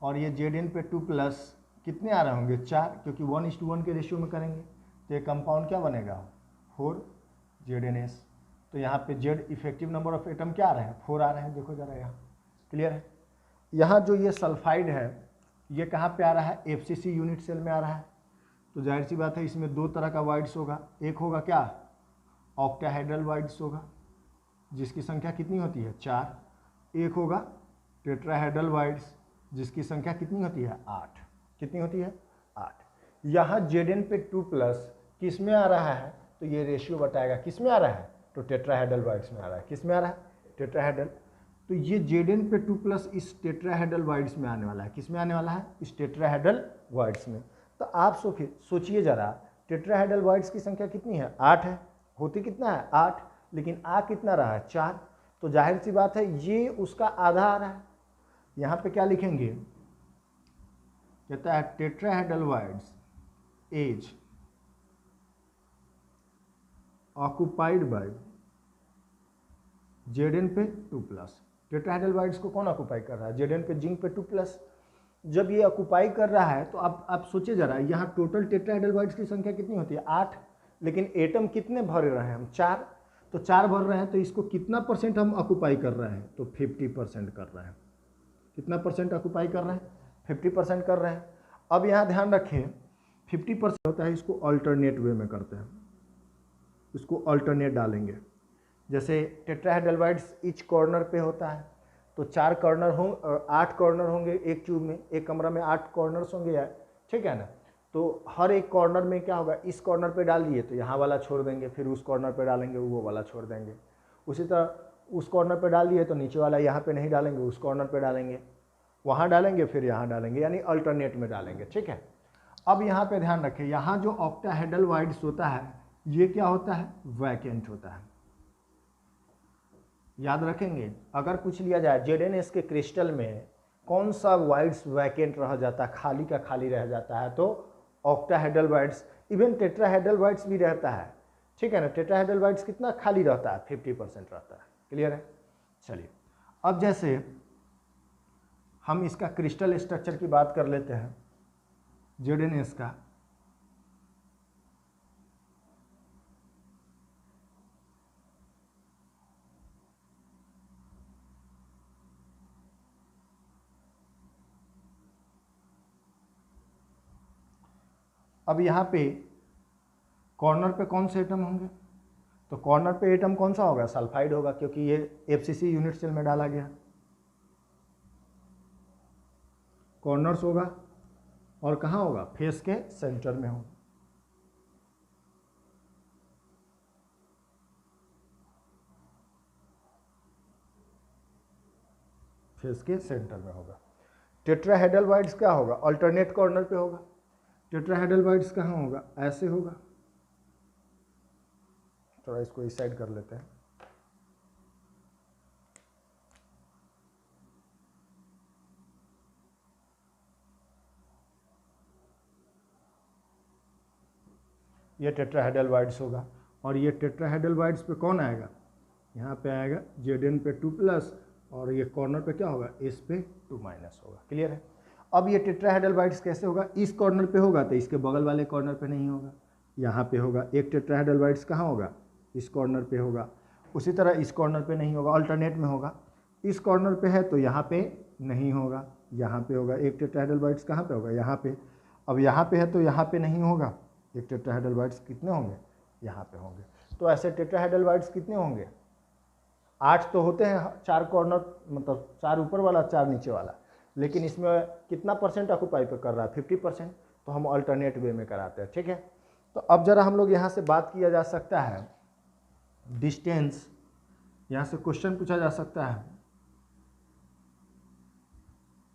और ये जेडएन पे 2 प्लस कितने आ रहे होंगे, 4, क्योंकि 1:1 के रेशियो में करेंगे तो ये कंपाउंड क्या बनेगा, 4ZNS। तो यहाँ पे Z effective number of atom क्या आ रहे हैं, 4 आ रहे हैं, देखो जरा यहाँ क्लियर है। यहाँ जो ये सल्फाइड है ये कहाँ पे आ रहा है, एफसीसी यूनिट सेल में आ रहा है। तो जाहिर सी बात है इसमें 2 तरह का वाइड्स होगा, एक होगा क्या, ऑक्टाहेड्रल वाइड्स होगा जिसकी संख्या कितनी होती है, 4। एक होगा टेट्राहेड्रल वाइड्स जिसकी संख्या कितनी होती है, 8। कितनी होती है, 8। यहाँ जेडएन पे 2 प्लस किस में आ रहा है, तो ये रेशियो बताएगा किस में आ रहा है, तो टेट्राहेड्रल वाइड्स में आ रहा है। किस में आ रहा है, टेट्राहेड्रल। तो ये जेडएन पे 2 प्लस इस टेट्राहेड्रल वाइड्स में आने वाला है, किस में आने वाला है, इस टेट्राहेड्रल वाइड्स में। तो आप सोचिए जरा, टेट्राहेड्रल वाइड्स की संख्या कितनी है, 8 है, होती कितना है, 8, लेकिन आ कितना रहा है, 4। तो जाहिर सी बात है ये उसका आधा आ रहा है। यहाँ पे क्या लिखेंगे, कहता है tetrahedral voids as occupied by Z N पे 2 प्लस। टेट्राहेड्रल वाइड्स को कौन ऑक्युपाई कर रहा है, जेडएन पे जिंक पे 2 प्लस। जब ये ऑक्युपाई कर रहा है तो आप सोचिए जरा, यहाँ टोटल टेट्राहेड्रल वाइड्स की संख्या कितनी होती है, 8, लेकिन एटम कितने भर रहे हैं हम, 4। तो 4 भर रहे हैं, तो इसको कितना परसेंट हम ऑक्युपाई कर रहे हैं, तो 50% कर रहे हैं। कितना परसेंट ऑक्युपाई कर रहे हैं, 50% कर रहे हैं। अब यहाँ ध्यान रखें 50% होता है, इसको अल्टरनेट वे में करते हैं, इसको अल्टरनेट डालेंगे। जैसे टेट्राहेड्रल ईच कॉर्नर पे होता है, तो 4 कॉर्नर हों 8 कॉर्नर होंगे एक ट्यूब में, एक कमरा में 8 कॉर्नर्स होंगे यार, ठीक है ना। तो हर एक कॉर्नर में क्या होगा, इस कॉर्नर पे डाल दिए तो यहाँ वाला छोड़ देंगे, फिर उस कॉर्नर पे डालेंगे वो वाला छोड़ देंगे। उसी तरह उस कॉर्नर पे डाल दिए तो नीचे वाला यहाँ पे नहीं डालेंगे, उस कॉर्नर पे डालेंगे, वहाँ डालेंगे, फिर यहाँ डालेंगे, यानी अल्टरनेट में डालेंगे, ठीक है। अब यहाँ पे ध्यान रखें, यहाँ जो ऑक्टाहेड्रल वाइड्स होता है ये क्या होता है, वैकेंट होता है। याद रखेंगे, अगर पूछ लिया जाए जेडएनएस के क्रिस्टल में कौन सा वाइड्स वैकेंट रह जाता है, खाली का खाली रह जाता है, तो octahedral wides. Even tetrahedral wides भी रहता है, ठीक है ना। टेट्राहेड्रल वाइड्स कितना खाली रहता है, 50% रहता है। क्लियर है। चलिए अब जैसे हम इसका क्रिस्टल स्ट्रक्चर की बात कर लेते हैं जेडएनएस का। अब यहाँ पे कॉर्नर पे कौन से एटम होंगे, तो कॉर्नर पे एटम कौन सा होगा, सल्फाइड होगा, क्योंकि ये एफसीसी यूनिट सेल में डाला गया। कॉर्नर्स होगा और कहाँ होगा, फेस के सेंटर में होगा। फेस के सेंटर में होगा। टेट्राहेड्रल वाइड्स क्या होगा, अल्टरनेट कॉर्नर पे होगा। टेट्राहेड्रल वाइड्स कहाँ होगा, ऐसे होगा। थोड़ा इसको इस साइड कर लेते हैं। ये टेट्राहेड्रल वाइड्स होगा, और ये टेट्राहेड्रल वाइड्स पे कौन आएगा, यहाँ पे आएगा जेडएन पे 2+, और ये कॉर्नर पे क्या होगा, एस पे 2- होगा। क्लियर है। अब ये टेट्राहेड्रल वाइड्स कैसे होगा, इस कॉर्नर पे होगा तो इसके बगल वाले कॉर्नर पे नहीं होगा, यहाँ पे होगा। एक टेट्राहेड्रल वाइड्स कहाँ होगा, इस कॉर्नर पे होगा। उसी तरह इस कॉर्नर पे नहीं होगा, अल्टरनेट में होगा। इस कॉर्नर पे है तो यहाँ पे नहीं होगा, यहाँ पे होगा। एक टेट्राहेड्रल वाइड्स कहाँ पे होगा, यहाँ पे। अब यहाँ पे है तो यहाँ पे नहीं होगा। एक टेट्राहेड्रल वाइड्स कितने होंगे, यहाँ पे होंगे। तो ऐसे टेट्राहेड्रल वाइड्स कितने होंगे, 8 तो होते हैं, 4 कॉर्नर, मतलब 4 ऊपर वाला 4 नीचे वाला। लेकिन इसमें कितना % ऑक्यूपाई पे कर रहा है, 50%। तो हम अल्टरनेट वे में कराते हैं, ठीक है। तो अब जरा हम लोग यहाँ से बात किया जा सकता है डिस्टेंस, यहाँ से क्वेश्चन पूछा जा सकता है,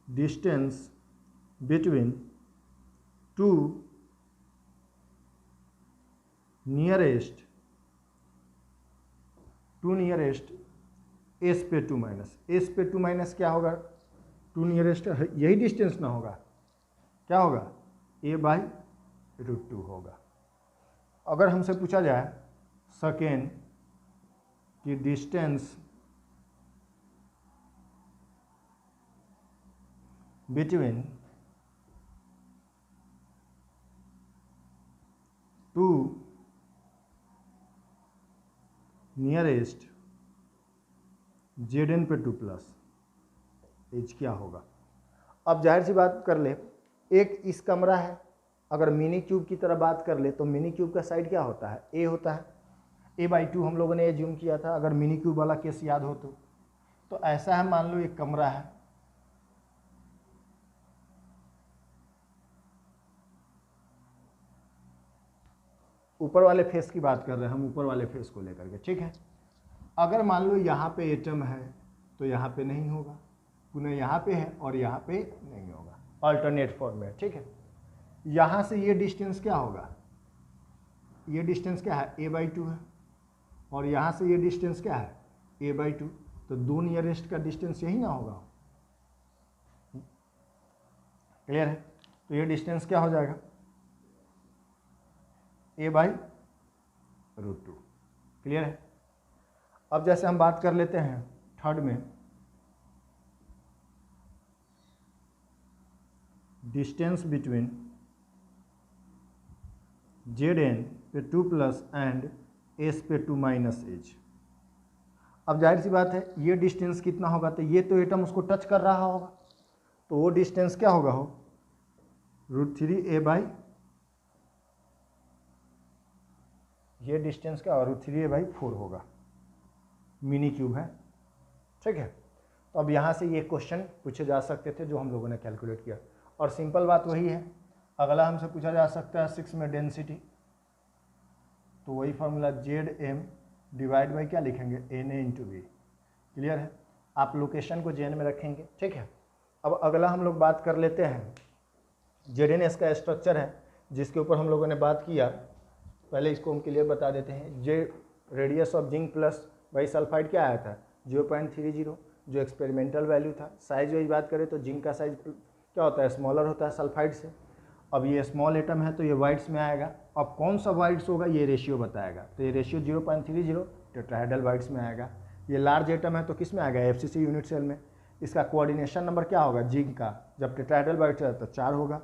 डिस्टेंस बिटवीन 2 नियरेस्ट एस पे 2-। एस पे 2- क्या होगा, 2 नियरेस्ट, यही डिस्टेंस ना होगा, क्या होगा, a/√2 होगा। अगर हमसे पूछा जाए सेकेंड कि डिस्टेंस बिटवीन 2 नियरेस्ट जेडएन पे 2+, एज क्या होगा। अब जाहिर सी बात कर ले, एक इस कमरा है, अगर मिनी क्यूब की तरह बात कर ले तो मिनी क्यूब का साइड क्या होता है, ए होता है। a/2 हम लोगों ने एज्यूम किया था, अगर मिनी क्यूब वाला केस याद हो तो ऐसा है, मान लो एक कमरा है, ऊपर वाले फेस की बात कर रहे हैं हम, ऊपर वाले फेस को लेकर के, ठीक है। अगर मान लो यहाँ पे एटम है तो यहाँ पे नहीं होगा, पुनः यहाँ पे है और यहाँ पे नहीं होगा, अल्टरनेट फॉर्म में, ठीक है। यहाँ से ये डिस्टेंस क्या होगा, ये डिस्टेंस क्या है, a/2 है, और यहाँ से ये डिस्टेंस क्या है, a/2। तो 2 नियरेस्ट का डिस्टेंस यही ना होगा। क्लियर है। तो ये डिस्टेंस क्या हो जाएगा, a/√2। क्लियर है। अब जैसे हम बात कर लेते हैं थर्ड में, डिस्टेंस बिटवीन जेडएन पे 2+ एंड एस पे 2- एज। अब जाहिर सी बात है, ये डिस्टेंस कितना होगा, तो ये तो एटम उसको टच कर रहा होगा, तो वो डिस्टेंस क्या होगा, हो √3 a/√2 ये डिस्टेंस क्या और √3a/4 होगा, मिनी क्यूब है, ठीक है। तो अब यहाँ से ये क्वेश्चन पूछे जा सकते थे जो हम लोगों ने कैलकुलेट किया, और सिंपल बात वही है। अगला हमसे पूछा जा सकता है 6 में डेंसिटी, तो वही फार्मूला ZM डिवाइड बाई क्या लिखेंगे, Na/V। क्लियर है, आप लोकेशन को जेन में रखेंगे, ठीक है। अब अगला हम लोग बात कर लेते हैं ZnS का स्ट्रक्चर है जिसके ऊपर हम लोगों ने बात किया। पहले इसको हम क्लियर बता देते हैं। Radius of zinc plus by sulphide क्या आया था 0.30, जो एक्सपेरिमेंटल वैल्यू था। साइज वाइज बात करें तो जिंक का साइज क्या होता है, स्मॉलर होता है सल्फाइड से। अब ये स्मॉल एटम है तो ये वाइट्स में आएगा। अब कौन सा वाइट्स होगा ये रेशियो बताएगा, तो ये रेशियो 0.30 टेट्राहेड्रल वाइट्स में आएगा। ये लार्ज एटम है तो किस में आएगा, FCC यूनिट सेल में। इसका कोऑर्डिनेशन नंबर क्या होगा जिंक का, जब टेट्राहेड्रल वाइट्स है तो 4 होगा।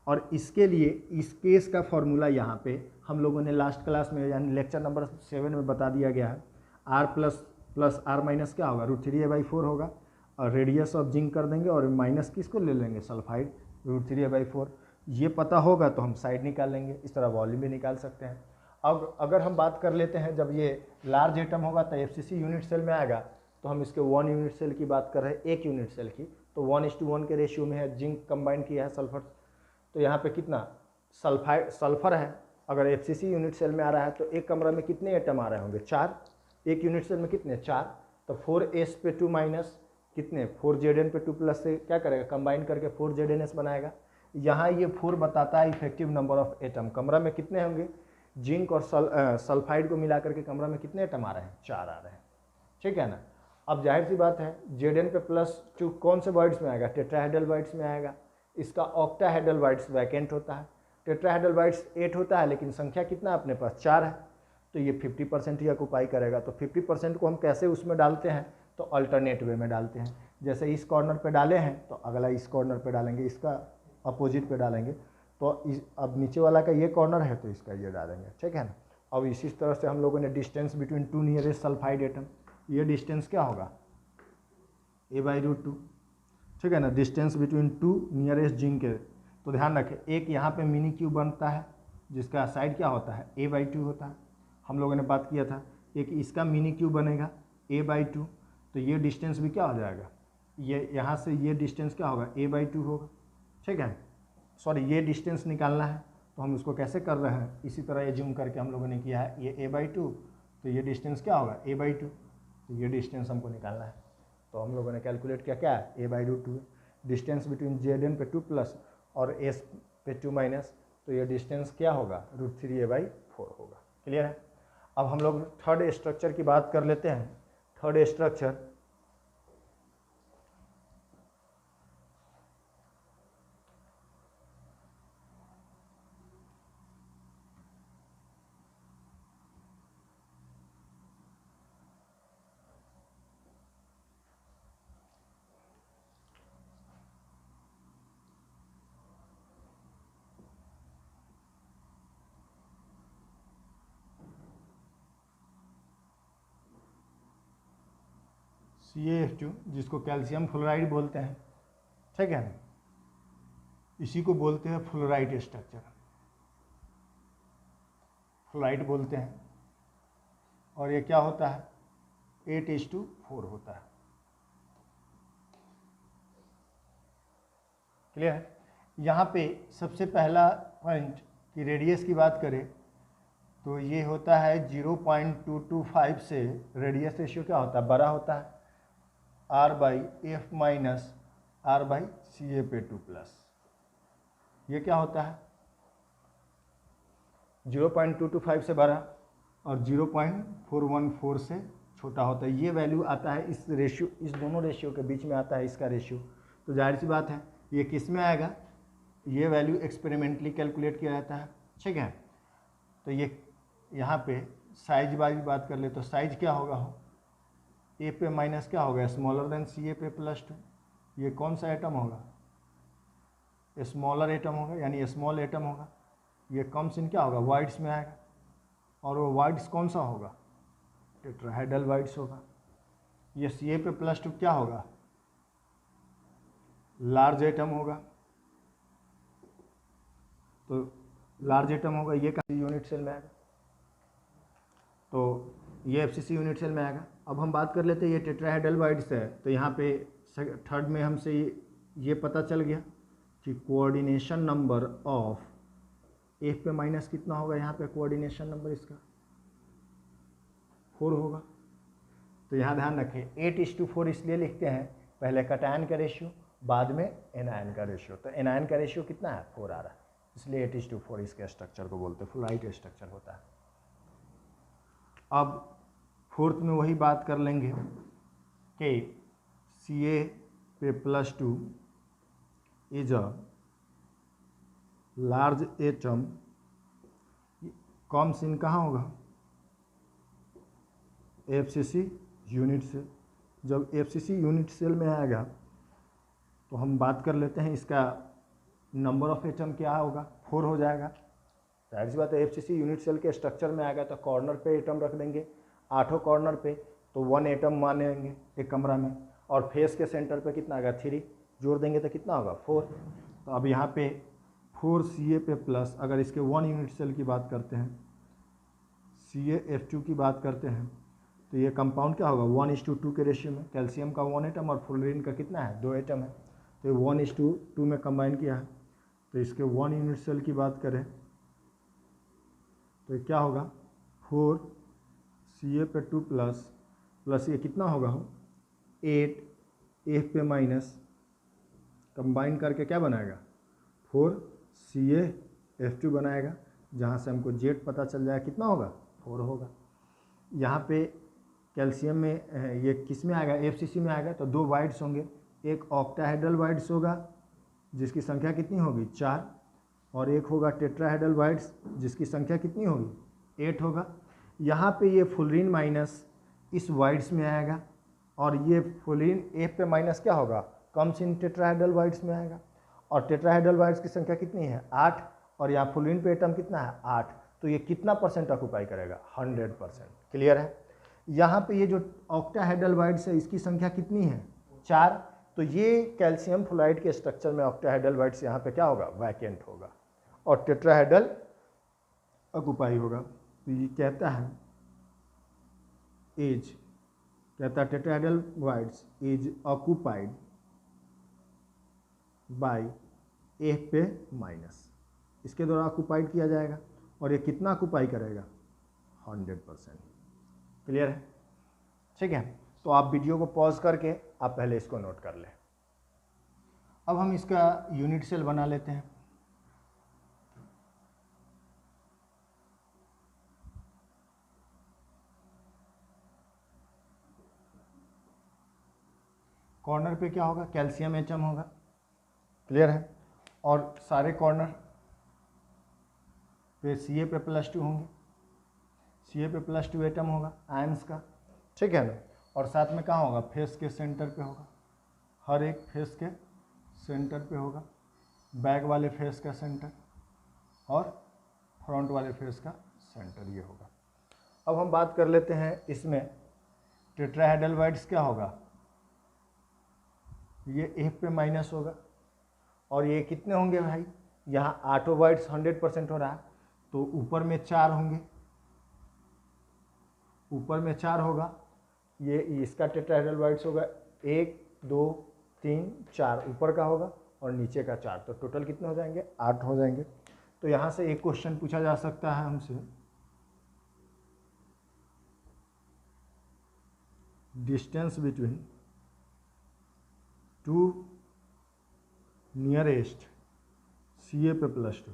और इसके लिए इस केस का फॉर्मूला यहाँ पे हम लोगों ने लास्ट क्लास में यानी लेक्चर नंबर 7 में बता दिया गया है। R प्लस R माइनस क्या होगा, √3a/4 होगा। और रेडियस ऑफ जिंक कर देंगे और माइनस किसको ले लेंगे, सल्फाइड, √3a/4। ये पता होगा तो हम साइड निकाल लेंगे, इस तरह वॉल्यूम भी निकाल सकते हैं। अब अगर हम बात कर लेते हैं जब ये लार्ज एटम होगा तो FCC यूनिट सेल में आएगा, तो हम इसके 1 यूनिट सेल की बात कर रहे हैं, 1 यूनिट सेल की, तो 1:1 के रेशियो में है। जिंक कंबाइन किया है सल्फर, तो यहाँ पे कितना सल्फर है। अगर FCC यूनिट सेल में आ रहा है तो एक कमरा में कितने एटम आ रहे होंगे, 4। एक यूनिट सेल में कितने, 4। तो 4s पे 2 माइनस कितने, 4Zn पे 2 प्लस से क्या करेगा, कंबाइन करके 4ZnS बनाएगा। यहाँ ये 4 बताता है इफेक्टिव नंबर ऑफ एटम। कमरा में कितने होंगे, जिंक और सल्फाइड को मिला करके कमरा में कितने एटम आ रहे हैं, 4 आ रहे हैं, ठीक है ना। अब जाहिर सी बात है Zn पे +2 कौन से वाइट्स में आएगा, टेट्राहेड्रल वाइट्स में आएगा। इसका ऑक्टाहेड्रल वाइट्स वैकेंट होता है। टेट्राहेड्रल वाइट्स 8 होता है लेकिन संख्या कितना अपने पास 4 है, तो ये 50% ही ऑक्यूपाई करेगा। तो 50% को हम कैसे उसमें डालते हैं, तो अल्टरनेट वे में डालते हैं। जैसे इस कॉर्नर पे डाले हैं तो अगला इस कॉर्नर पे डालेंगे, इसका अपोजिट पे डालेंगे। तो अब नीचे वाला का ये कॉर्नर है तो इसका ये डालेंगे, ठीक है ना। अब इसी तरह से हम लोगों ने distance between 2 nearest sulphide atom, ये डिस्टेंस क्या होगा, a/√2, ठीक है ना। डिस्टेंस बिटवीन 2 नियरेस्ट जिंक है, तो ध्यान रखें एक यहाँ पे मिनी क्यूब बनता है जिसका साइड क्या होता है, a/2 होता है। हम लोगों ने बात किया था एक इसका मिनी क्यूब बनेगा a/2, तो ये डिस्टेंस भी क्या हो जाएगा, ये यहाँ से ये डिस्टेंस क्या होगा, a/2 होगा, ठीक है। सॉरी ये डिस्टेंस निकालना है तो हम उसको कैसे कर रहे हैं, इसी तरह ये जूम करके हम लोगों ने किया है, ये a/2, तो ये डिस्टेंस क्या होगा, a/2, तो ये डिस्टेंस हमको निकालना है। तो हम लोगों ने कैलकुलेट किया क्या है, a/√2। डिस्टेंस बिटवीन Zn पे 2 प्लस और S पे 2 माइनस, तो ये डिस्टेंस क्या होगा, √3a/4 होगा। क्लियर है। अब हम लोग थर्ड स्ट्रक्चर की बात कर लेते हैं। थर्ड स्ट्रक्चर CaF2 जिसको कैल्शियम फ्लोराइड बोलते हैं, ठीक है, इसी को बोलते हैं फ्लोराइड स्ट्रक्चर, फ्लोराइड बोलते हैं। और ये क्या होता है, 8:4 होता है। क्लियर है। यहाँ पे सबसे पहला पॉइंट की रेडियस की बात करें तो ये होता है 0.225 से रेडियस रेशियो क्या होता है, बड़ा होता है, R/F माइनस R/Ca पे 2 प्लस। ये क्या होता है 0.225 से बड़ा और 0.414 से छोटा होता है। ये वैल्यू आता है इस रेशियो, इस दोनों रेशियो के बीच में आता है इसका रेशियो। तो जाहिर सी बात है ये किस में आएगा, ये वैल्यू एक्सपेरिमेंटली कैलकुलेट किया जाता है, ठीक है। तो ये यहाँ पे साइज वाइज बात कर ले तो साइज क्या होगा, ए पे माइनस क्या होगा, स्मॉलर देन Ca पे +2। ये कौन सा एटम होगा, स्मॉलर एटम होगा यानी स्मॉल एटम होगा। ये कम सिन क्या होगा, वाइड्स में आएगा, और वो वाइड्स कौन सा होगा, टेट्राहेड्रल वाइड्स होगा। ये Ca पे +2 क्या होगा, लार्ज एटम होगा। तो लार्ज एटम होगा, ये यूनिट सेल में आएगा। तो ये FCC यूनिट सेल में आएगा। अब हम बात कर लेते हैं, ये टेट्राहेड्रल वाइड्स है, तो यहाँ पे थर्ड में हमसे ये पता चल गया कि कोऑर्डिनेशन नंबर ऑफ एफ पे माइनस कितना होगा, यहाँ पे कोऑर्डिनेशन नंबर इसका 4 होगा। तो यहाँ ध्यान रखें 8:4 इसलिए लिखते हैं, पहले कटायन का रेशियो बाद में एनायन का रेशियो। तो एनायन का रेशियो कितना है, 4 आ रहा है, इसलिए 8:4 इसके स्ट्रक्चर को बोलते हैं, फ्लोराइड स्ट्रक्चर होता है। अब फोर्थ में वही बात कर लेंगे कि Ca पे +2 इज अ लार्ज एटम, कम सीन कहाँ होगा, FCC यूनिट सेल। जब FCC यूनिट सेल में आएगा तो हम बात कर लेते हैं इसका नंबर ऑफ एटम क्या होगा, 4 हो जाएगा। जाहिर सी बात है FCC यूनिट सेल के स्ट्रक्चर में आएगा तो कॉर्नर पे एटम रख देंगे, 8 कॉर्नर पे, तो 1 एटम मानेंगे एक कमरा में, और फेस के सेंटर पे कितना आएगा, 3 जोड़ देंगे तो कितना होगा, 4। तो अब यहाँ पे 4 Ca पे प्लस, अगर इसके 1 यूनिट सेल की बात करते हैं, CaF2 की बात करते हैं, तो ये कंपाउंड क्या होगा, 1:2 के रेशियो में। कैल्शियम का 1 एटम और फ्लोरीन का कितना है, 2 एटम है, तो ये 1:2 में कंबाइन किया है। तो इसके 1 यूनिट सेल की बात करें तो ये क्या होगा, 4 Ca पे 2 प्लस ये कितना होगा, 8 F पे माइनस, कंबाइन करके क्या बनाएगा, 4 CaF2 बनाएगा, जहाँ से हमको जेड पता चल जाएगा कितना होगा, 4 होगा। यहाँ पे कैल्शियम में ये किस में आएगा, FCC में आएगा, तो 2 वाइड्स होंगे, एक ऑक्टाहेड्रल वाइड्स होगा जिसकी संख्या कितनी होगी, 4, और एक होगा टेट्राहेड्रल वाइड्स जिसकी संख्या कितनी होगी, 8 होगा। यहाँ पे ये फ्लोरीन माइनस इस वाइड्स में आएगा, और ये फ्लोरीन F पे माइनस क्या होगा, कम सीन टेट्राहेड्रल वाइड्स में आएगा, और टेट्राहेड्रल वाइड्स की संख्या कितनी है, 8, और यहाँ फ्लोरीन पे एटम कितना है, 8, तो ये कितना % ऑक्यूपाई करेगा, 100%। क्लियर है। यहाँ पे ये जो ऑक्टाहेड्रल वाइड्स है इसकी संख्या कितनी है, 4, तो ये कैल्शियम फ्लोराइड के स्ट्रक्चर में ऑक्टाहेड्रल वाइड्स यहाँ पे क्या होगा, वैकेंट होगा, और टेट्राहेड्रल ऑक्यूपाई होगा। तो ये कहता है एज, कहता है tetrahedral wides is occupied by F पे माइनस, इसके द्वारा ऑक्यूपाइड किया जाएगा, और ये कितना ऑक्यूपाई करेगा, 100%। क्लियर है, ठीक है। तो आप वीडियो को पॉज करके आप पहले इसको नोट कर लें। अब हम इसका यूनिट सेल बना लेते हैं। कॉर्नर पे क्या होगा, कैल्शियम एटम होगा, क्लियर है, और सारे कॉर्नर पे Ca पे +2 होंगे, Ca पे +2 एटम होगा आयंस का, ठीक है ना, और साथ में कहाँ होगा, फेस के सेंटर पे होगा, हर एक फेस के सेंटर पे होगा, बैक वाले फेस का सेंटर और फ्रंट वाले फेस का सेंटर ये होगा। अब हम बात कर लेते हैं इसमें टेट्राहेड्रल वाइड्स क्या होगा, ये F पे माइनस होगा, और ये कितने होंगे भाई, यहाँ 8 वाइड्स 100% हो रहा है, तो ऊपर में 4 होंगे, ऊपर में 4 होगा, ये इसका टेट्राहेड्रल वाइड्स होगा 1 2 3 4, ऊपर का होगा और नीचे का 4, तो टोटल कितने हो जाएंगे, 8 हो जाएंगे। तो यहाँ से एक क्वेश्चन पूछा जा सकता है हमसे, डिस्टेंस बिटवीन 2 नियरेस्ट Ca पे +2,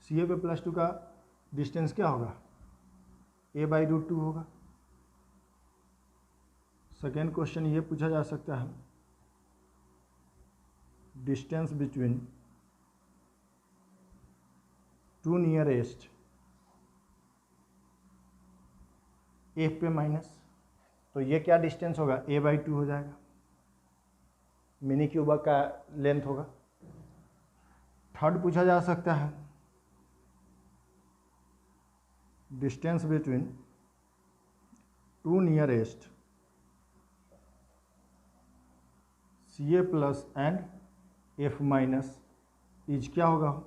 Ca पे +2 का डिस्टेंस क्या होगा, a/√2 होगा। सेकेंड क्वेश्चन ये पूछा जा सकता है, डिस्टेंस बिटवीन 2 नियरेस्ट F पे माइनस, तो ये क्या डिस्टेंस होगा, a/2 हो जाएगा, मिनी क्यूब का लेंथ होगा। थर्ड पूछा जा सकता है, distance between 2 nearest Ca plus and F minus is क्या होगा,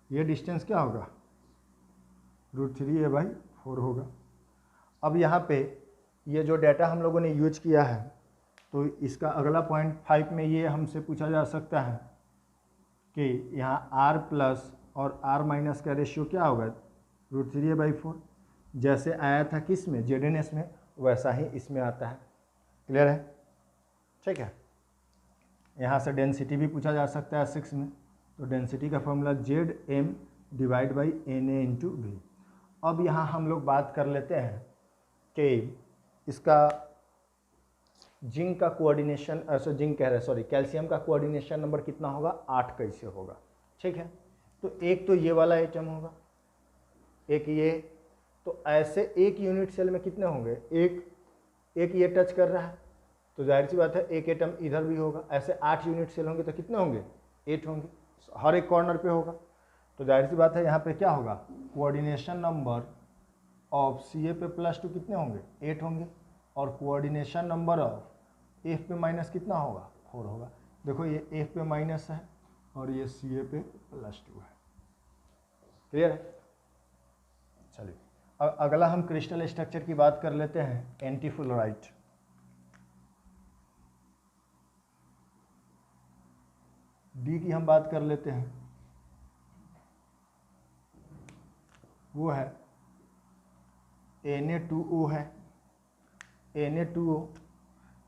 ये डिस्टेंस क्या होगा, √3a/4 होगा। अब यहाँ पे ये जो डाटा हम लोगों ने यूज किया है, तो इसका अगला पॉइंट 5 में ये हमसे पूछा जा सकता है कि यहाँ r प्लस और r माइनस का रेशियो क्या होगा, √3a/4। जैसे आया था किस में, ZNS में, वैसा ही इसमें आता है। क्लियर है? ठीक है। यहाँ से डेंसिटी भी पूछा जा सकता है 6 में, तो डेंसिटी का फॉर्मूला ZM/Na/V। अब यहाँ हम लोग बात कर लेते हैं कि इसका जिंक का कोऑर्डिनेशन, कैल्शियम का कोऑर्डिनेशन नंबर कितना होगा, 8 कैसे होगा। ठीक है, तो एक तो ये वाला आइटम होगा, एक ये, तो ऐसे एक यूनिट सेल में कितने होंगे, एक ये टच कर रहा है, तो जाहिर सी बात है एक एटम इधर भी होगा। ऐसे 8 यूनिट सेल होंगे तो कितने होंगे, 8 होंगे, हर एक कॉर्नर पे होगा। तो जाहिर सी बात है यहाँ पे क्या होगा, कोऑर्डिनेशन नंबर ऑफ CA पे +2 कितने होंगे, 8 होंगे, और कोऑर्डिनेशन नंबर ऑफ F पे माइनस कितना होगा, 4 होगा। देखो ये F पे माइनस है और ये CA पे +2 है। क्लियर है? चलिए अगला हम क्रिस्टल स्ट्रक्चर की बात कर लेते हैं, एंटीफ्लोराइट। डी की हम बात कर लेते हैं, वो है Na2O है, Na2O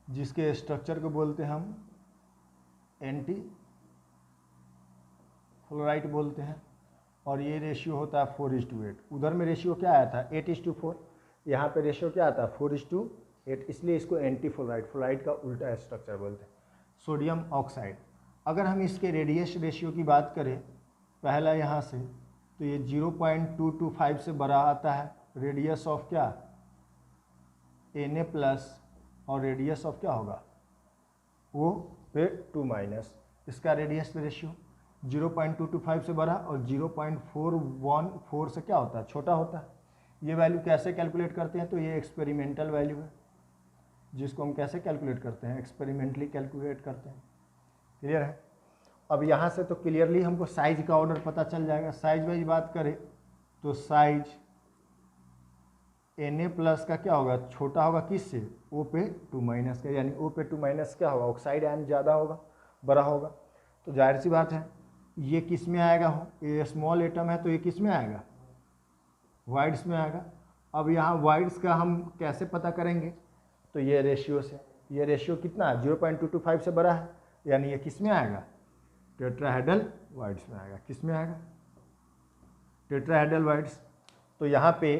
जिसके स्ट्रक्चर को बोलते हैं हम एंटी फ्लोराइट बोलते हैं, और ये रेशियो होता है 4:8। उधर में रेशियो क्या आया था, 8:4, यहाँ पे रेशियो क्या आता है, 4:8, इसलिए इसको एंटी फ्लोराइट, फ्लोराइट का उल्टा स्ट्रक्चर बोलते हैं। सोडियम ऑक्साइड, अगर हम इसके रेडियस रेशियो की बात करें पहला यहाँ से, तो ये 0.225 से बड़ा आता है। रेडियस ऑफ क्या, Na+, और रेडियस ऑफ क्या होगा, वो पे 2-, इसका रेडियस रेशियो 0.225 से बड़ा और 0.414 से क्या होता है, छोटा होता है। ये वैल्यू कैसे कैलकुलेट करते हैं, तो ये एक्सपेरिमेंटल वैल्यू है, जिसको हम कैसे कैलकुलेट करते हैं, एक्सपेरिमेंटली कैलकुलेट करते हैं। क्लियर है? अब यहाँ से तो क्लियरली हमको साइज का ऑर्डर पता चल जाएगा। साइज वाइज बात करें तो साइज Na+ का क्या होगा, छोटा होगा किससे, O पे 2- का, यानी O पे 2- क्या होगा, ऑक्साइड आयन ज़्यादा होगा, बड़ा होगा। तो जाहिर सी बात है ये किस में आएगा, हो ये स्मॉल एटम है तो ये किस में आएगा, वाइड्स में आएगा। अब यहाँ वाइड्स का हम कैसे पता करेंगे, तो ये रेशियो से, ये रेशियो कितना है, 0.225 से बड़ा है, यानी ये किस में आएगा, टेट्राहेड्रल वाइड्स में आएगा। किस में आएगा, टेट्राहेड्रल वाइड्स। तो यहाँ पे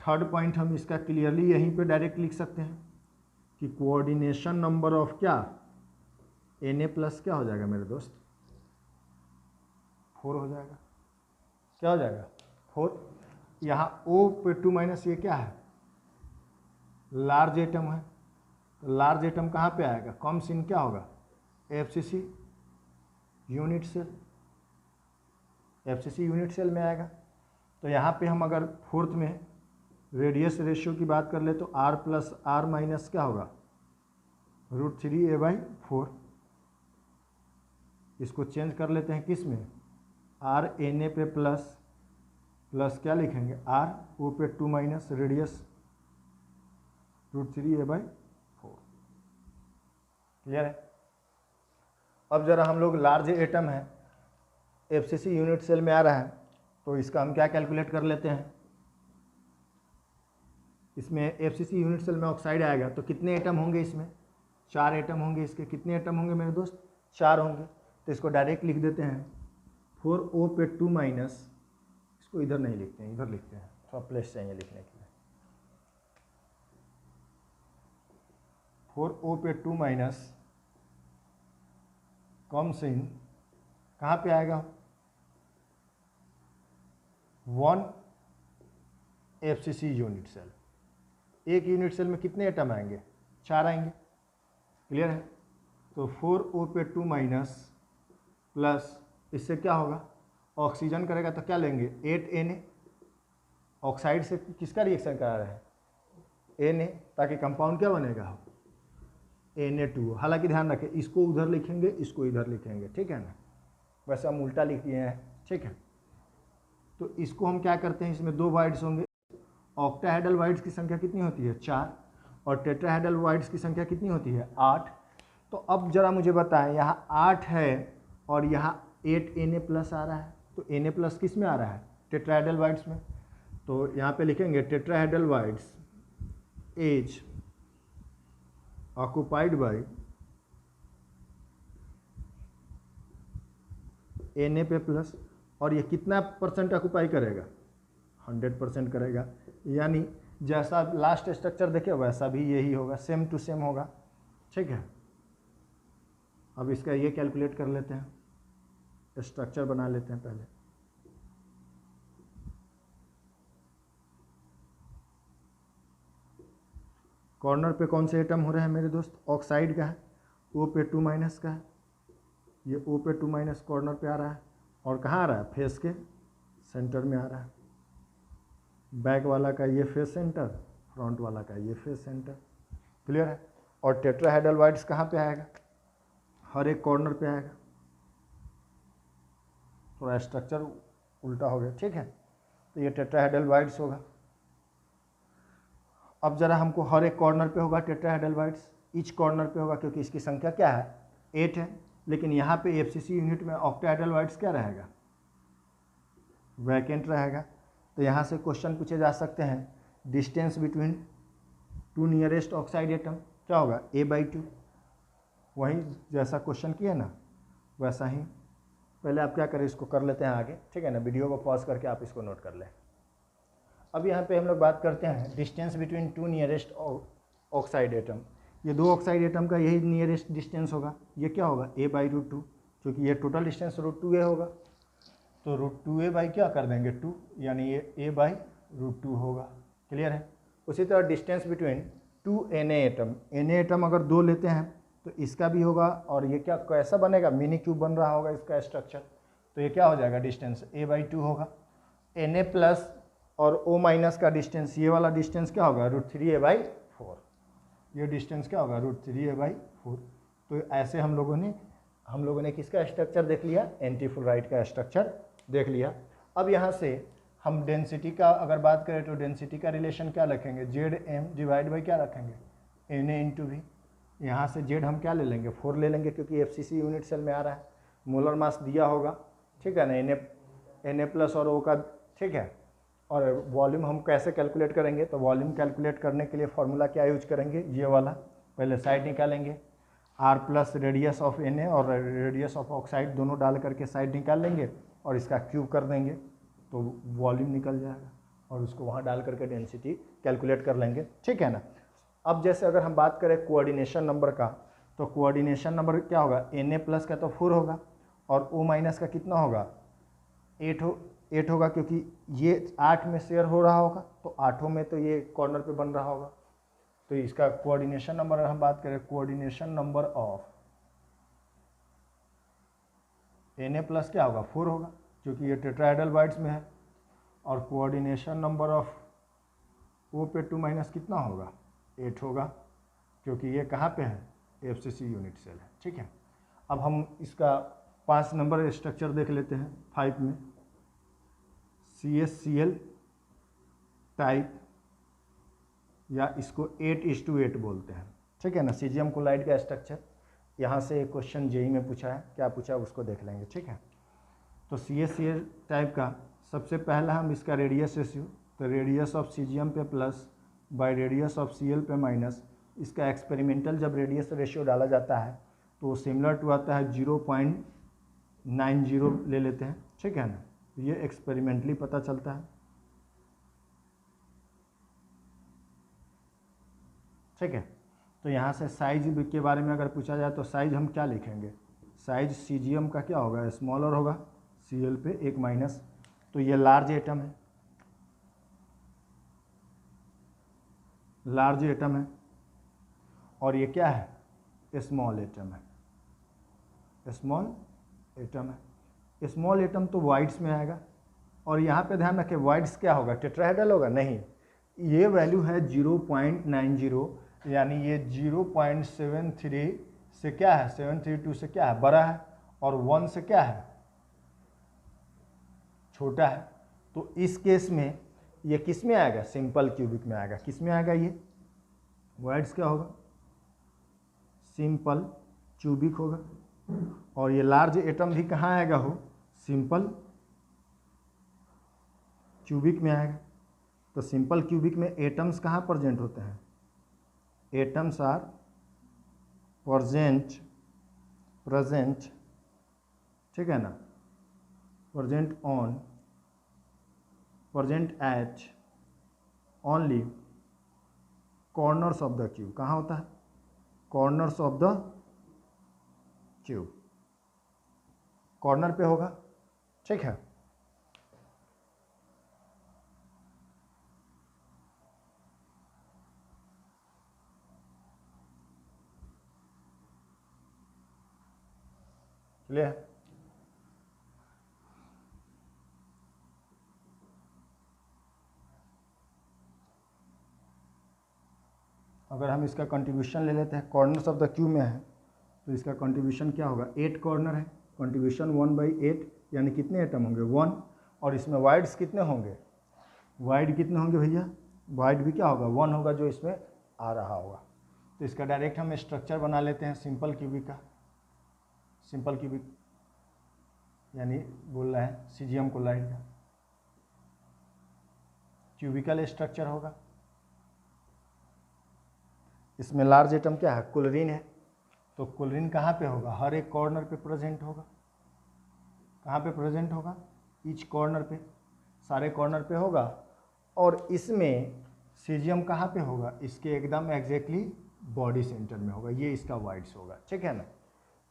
थर्ड पॉइंट हम इसका क्लियरली यहीं पे डायरेक्ट लिख सकते हैं कि कोऑर्डिनेशन नंबर ऑफ क्या, Na+ क्या हो जाएगा मेरे दोस्त, 4 हो जाएगा। क्या हो जाएगा, 4। यहाँ O पे 2- ये क्या है, लार्ज एटम है, तो लार्ज एटम कहाँ पे आएगा, कम्स इन क्या होगा, FCC unit cell, FCC unit cell में आएगा। तो यहाँ पे हम अगर फोर्थ में रेडियस रेशियो की बात कर ले तो R + R- क्या होगा, √3a/4। इसको चेंज कर लेते हैं किस में, R Na पे प्लस क्या लिखेंगे, R O पे 2- रेडियस √3a/4। क्लियर है? अब जरा हम लोग लार्ज एटम है, FCC यूनिट सेल में आ रहा है, तो इसका हम क्या कैलकुलेट कर लेते हैं। इसमें FCC यूनिट सेल में ऑक्साइड आएगा तो कितने एटम होंगे, इसमें 4 एटम होंगे। इसके कितने एटम होंगे मेरे दोस्त, 4 होंगे। तो इसको डायरेक्ट लिख देते हैं 4O पे 2-, इसको इधर नहीं लिखते हैं, इधर लिखते हैं, थोड़ा प्लेस चाहिए लिखने के लिए। 4O पे 2- कम्स इन कहाँ पे आएगा, 1 FCC यूनिट सेल। एक यूनिट सेल में कितने एटम आएंगे, 4 आएंगे। क्लियर है? तो 4O पे 2- प्लस इससे क्या होगा, ऑक्सीजन करेगा तो क्या लेंगे, 8 Na। ऑक्साइड से किसका रिएक्शन करा रहे हैं, Na, ताकि कंपाउंड क्या बनेगा, Na2O। हालांकि ध्यान रखें, इसको उधर लिखेंगे, इसको इधर लिखेंगे, ठीक है ना, वैसे हम उल्टा लिख दिए हैं। ठीक है, तो इसको हम क्या करते हैं, इसमें 2 वाइड्स होंगे, ऑक्टाहेड्रल की संख्या कितनी होती है 4 और टेट्राहेड्रल की संख्या कितनी होती है 8। तो अब जरा मुझे बताएं यहाँ 8 है और यहाँ 8 Na+ आ रहा है, तो Na+ किस में आ रहा है टेट्राहेड्रल में। तो यहाँ पे लिखेंगे tetrahedral edge occupied by Na+, और ये कितना % ऑक्युपाई करेगा 100% करेगा, यानी जैसा लास्ट स्ट्रक्चर देखे वैसा भी यही होगा, सेम टू सेम होगा। ठीक है, अब इसका ये कैलकुलेट कर लेते हैं, स्ट्रक्चर बना लेते हैं पहले। कॉर्नर पे कौन से एटम हो रहे हैं मेरे दोस्त, ऑक्साइड का है, O पे 2- का है, ये O पे 2- कॉर्नर पे आ रहा है, और कहाँ आ रहा है फेस के सेंटर में आ रहा है। बैक वाला का ये फेस सेंटर, फ्रंट वाला का ये फेस सेंटर, क्लियर है। और टेट्राहेड्रल कहाँ पे आएगा, हर एक कॉर्नर पे आएगा। थोड़ा स्ट्रक्चर उल्टा हो गया, ठीक है। तो ये टेट्राहेड्रल होगा। अब जरा हमको हर एक कॉर्नर पे होगा टेट्राहेड्रल ईच कॉर्नर पे होगा, क्योंकि इसकी संख्या क्या है 8 है, लेकिन यहाँ पे FCC यूनिट में ऑक्टाहेड्रल क्या रहेगा वैकेंट रहेगा। तो यहाँ से क्वेश्चन पूछे जा सकते हैं, distance between 2 nearest oxide atom क्या होगा A/2। वही जैसा क्वेश्चन किया ना वैसा ही, पहले आप क्या करें इसको कर लेते हैं आगे, ठीक है ना। वीडियो को पॉज करके आप इसको नोट कर लें। अब यहाँ पे हम लोग बात करते हैं distance between 2 nearest oxide atom. ये 2 ऑक्साइड एटम का यही नियरेस्ट डिस्टेंस होगा, ये क्या होगा A/√2, क्योंकि ये टोटल डिस्टेंस √2a होगा, तो √2a क्या कर देंगे 2, यानी ये A/√2 होगा, क्लियर है। उसी तरह distance between 2 Na atom, Na atom अगर 2 लेते हैं तो इसका भी होगा, और ये क्या कैसा बनेगा मिनी क्यूब बन रहा होगा इसका स्ट्रक्चर, तो ये क्या हो जाएगा डिस्टेंस A/2 होगा। Na+ और O- का डिस्टेंस, ये वाला डिस्टेंस क्या होगा √3a/4, ये डिस्टेंस क्या होगा √3a/4। तो ऐसे हम लोगों ने किसका स्ट्रक्चर देख लिया, एंटीफ्लोराइड का स्ट्रक्चर देख लिया। अब यहाँ से हम डेंसिटी का अगर बात करें तो डेंसिटी का रिलेशन क्या रखेंगे, Zm डिवाइड बाई क्या रखेंगे Na/V। यहाँ से Z हम क्या ले लेंगे 4 ले लेंगे, क्योंकि FCC यूनिट सेल में आ रहा है, मोलर मास दिया होगा, ठीक है ना, Na+ और O का, ठीक है। और वॉल्यूम हम कैसे कैलकुलेट करेंगे, तो वॉल्यूम कैलकुलेट करने के लिए फॉर्मूला क्या यूज करेंगे, ये वाला, पहले साइड निकालेंगे, R+ रेडियस ऑफ Na और रेडियस ऑफ ऑक्साइड दोनों डाल करके साइड निकाल लेंगे और इसका क्यूब कर देंगे, तो वॉल्यूम निकल जाएगा, और उसको वहाँ डाल करके डेंसिटी कैलकुलेट कर लेंगे, ठीक है ना। अब जैसे अगर हम बात करें कोऑर्डिनेशन नंबर का, तो कोऑर्डिनेशन नंबर क्या होगा, Na+ का तो 4 होगा, और O- का कितना होगा 8 होगा, क्योंकि ये 8 में शेयर हो रहा होगा, तो 8 में तो ये कॉर्नर पे बन रहा होगा। तो इसका कोऑर्डिनेशन नंबर अगर हम बात करें, कोऑर्डिनेशन नंबर ऑफ Na+ क्या होगा 4 होगा, क्योंकि ये टेट्राहेड्रल में है, और कोऑर्डिनेशन नंबर ऑफ O पे 2- कितना होगा 8 होगा, क्योंकि ये कहाँ पे है FCC यूनिट सेल है, ठीक है। अब हम इसका 5 नंबर स्ट्रक्चर देख लेते हैं 5 में, CH-Cl टाइप, या इसको 8:8 बोलते हैं, ठीक है ना, सीजियम क्लोराइड का स्ट्रक्चर। यहाँ से एक क्वेश्चन जेई में पूछा है, क्या पूछा है उसको देख लेंगे, ठीक है। तो CH-Cl टाइप का सबसे पहला हम इसका रेडियस रेशियो, तो रेडियस ऑफ सीजियम पे plus by radius of Cl पे माइनस, इसका एक्सपेरिमेंटल जब रेडियस रेशियो डाला जाता है तो सिमिलर टू आता है 0.90 ले लेते हैं, ठीक है ना। ये एक्सपेरिमेंटली पता चलता है, ठीक है। तो यहाँ से साइज के बारे में अगर पूछा जाए तो साइज हम क्या लिखेंगे, साइज सीजियम का क्या होगा स्मॉलर होगा Cl पे 1-, तो ये लार्ज एटम है, लार्ज एटम है, और ये क्या है स्मॉल एटम है, स्मॉल एटम है। स्मॉल एटम तो वाइड्स में आएगा, और यहाँ पे ध्यान रखें वाइड्स क्या होगा टेट्राहेड्रल होगा, नहीं, ये वैल्यू है 0.90, यानी ये 0.73 से क्या है 732 से क्या है बड़ा है, और 1 से क्या है छोटा है। तो इस केस में ये किस में आएगा, सिंपल क्यूबिक में आएगा। किस में आएगा ये, वर्ड्स क्या होगा, सिंपल क्यूबिक होगा। और ये लार्ज एटम भी कहाँ आएगा हो, सिंपल क्यूबिक में आएगा। तो सिंपल क्यूबिक में एटम्स कहाँ प्रेजेंट होते हैं, एटम्स आर प्रेजेंट, ठीक है ना, present at only corners of the cube. कहाँ होता है, corners of the cube, corner पे होगा, ठीक है। क्लियर, अगर हम इसका कंट्रीब्यूशन ले लेते हैं, कॉर्नर्स ऑफ द क्यूब में है तो इसका कंट्रीब्यूशन क्या होगा, 8 कॉर्नर है, कंट्रीब्यूशन 1/8 यानी कितने एटम होंगे, 1। और इसमें वाइड्स कितने होंगे, वाइड कितने होंगे भैया, वाइड भी क्या होगा, 1 होगा जो इसमें आ रहा होगा। तो इसका डायरेक्ट हम स्ट्रक्चर बना लेते हैं सिंपल क्यूबिक का। सिंपल क्यूबिक यानी बोल रहे हैं सीजियम क्लोराइड का क्यूबिकल स्ट्रक्चर होगा। इसमें लार्ज एटम क्या है, क्लोरीन है। तो क्लोरीन कहाँ पे होगा, हर एक कॉर्नर पे प्रेजेंट होगा। कहाँ पे प्रेजेंट होगा, ईच कॉर्नर पे, सारे कॉर्नर पे होगा। और इसमें सीजियम कहाँ पे होगा, इसके एकदम एग्जैक्टली बॉडी सेंटर में होगा, ये इसका वाइड्स होगा, ठीक है ना।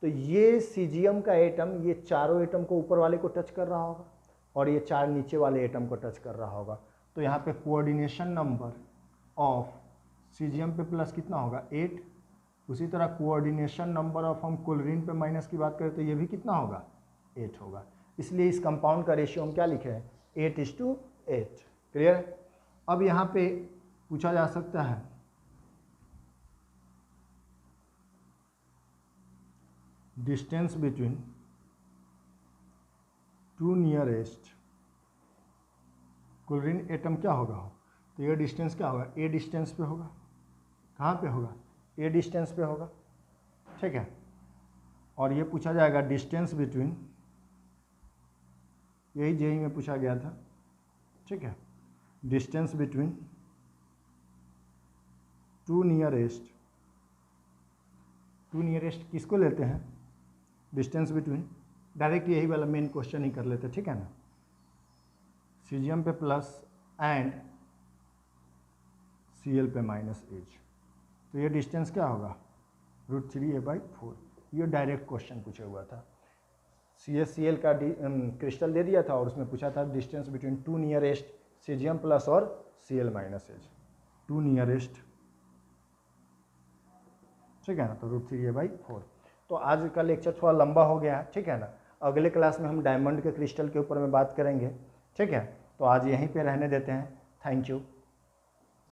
तो ये सीजियम का एटम ये चारों एटम को ऊपर वाले को टच कर रहा होगा और ये 4 नीचे वाले एटम को टच कर रहा होगा। तो यहाँ पे कोऑर्डिनेशन नंबर ऑफ सीजियम पे प्लस कितना होगा, 8। उसी तरह कोऑर्डिनेशन नंबर ऑफ हम क्लोरीन पे माइनस की बात करें तो ये भी कितना होगा, 8 होगा। इसलिए इस कंपाउंड का रेशियो हम क्या लिखे हैं, 8:8। क्लियर। अब यहाँ पे पूछा जा सकता है distance between 2 nearest chlorine atom क्या होगा, तो ये डिस्टेंस क्या होगा, ए डिस्टेंस पे होगा। कहाँ पे होगा, ए डिस्टेंस पे होगा, ठीक है। और ये पूछा जाएगा डिस्टेंस बिटवीन, यही जेई में पूछा गया था, ठीक है, डिस्टेंस बिटवीन 2 नियरेस्ट। 2 नियरेस्ट किसको लेते हैं, डिस्टेंस बिटवीन, डायरेक्ट यही वाला मेन क्वेश्चन ही कर लेते, ठीक है ना। सीजियम पे प्लस एंड Cl पे -H, तो ये डिस्टेंस क्या होगा, √3a/4। ये डायरेक्ट क्वेश्चन पूछा हुआ था। CaCl का क्रिस्टल दे दिया था और उसमें पूछा था distance between 2 nearest caesium plus और Cl -H, 2 नियरेस्ट, ठीक है ना। तो √3a/4। तो आज का लेक्चर थोड़ा लंबा हो गया है, ठीक है ना। अगले क्लास में हम डायमंड के क्रिस्टल के ऊपर में बात करेंगे, ठीक है। तो आज यहीं पे रहने देते हैं। Thank you.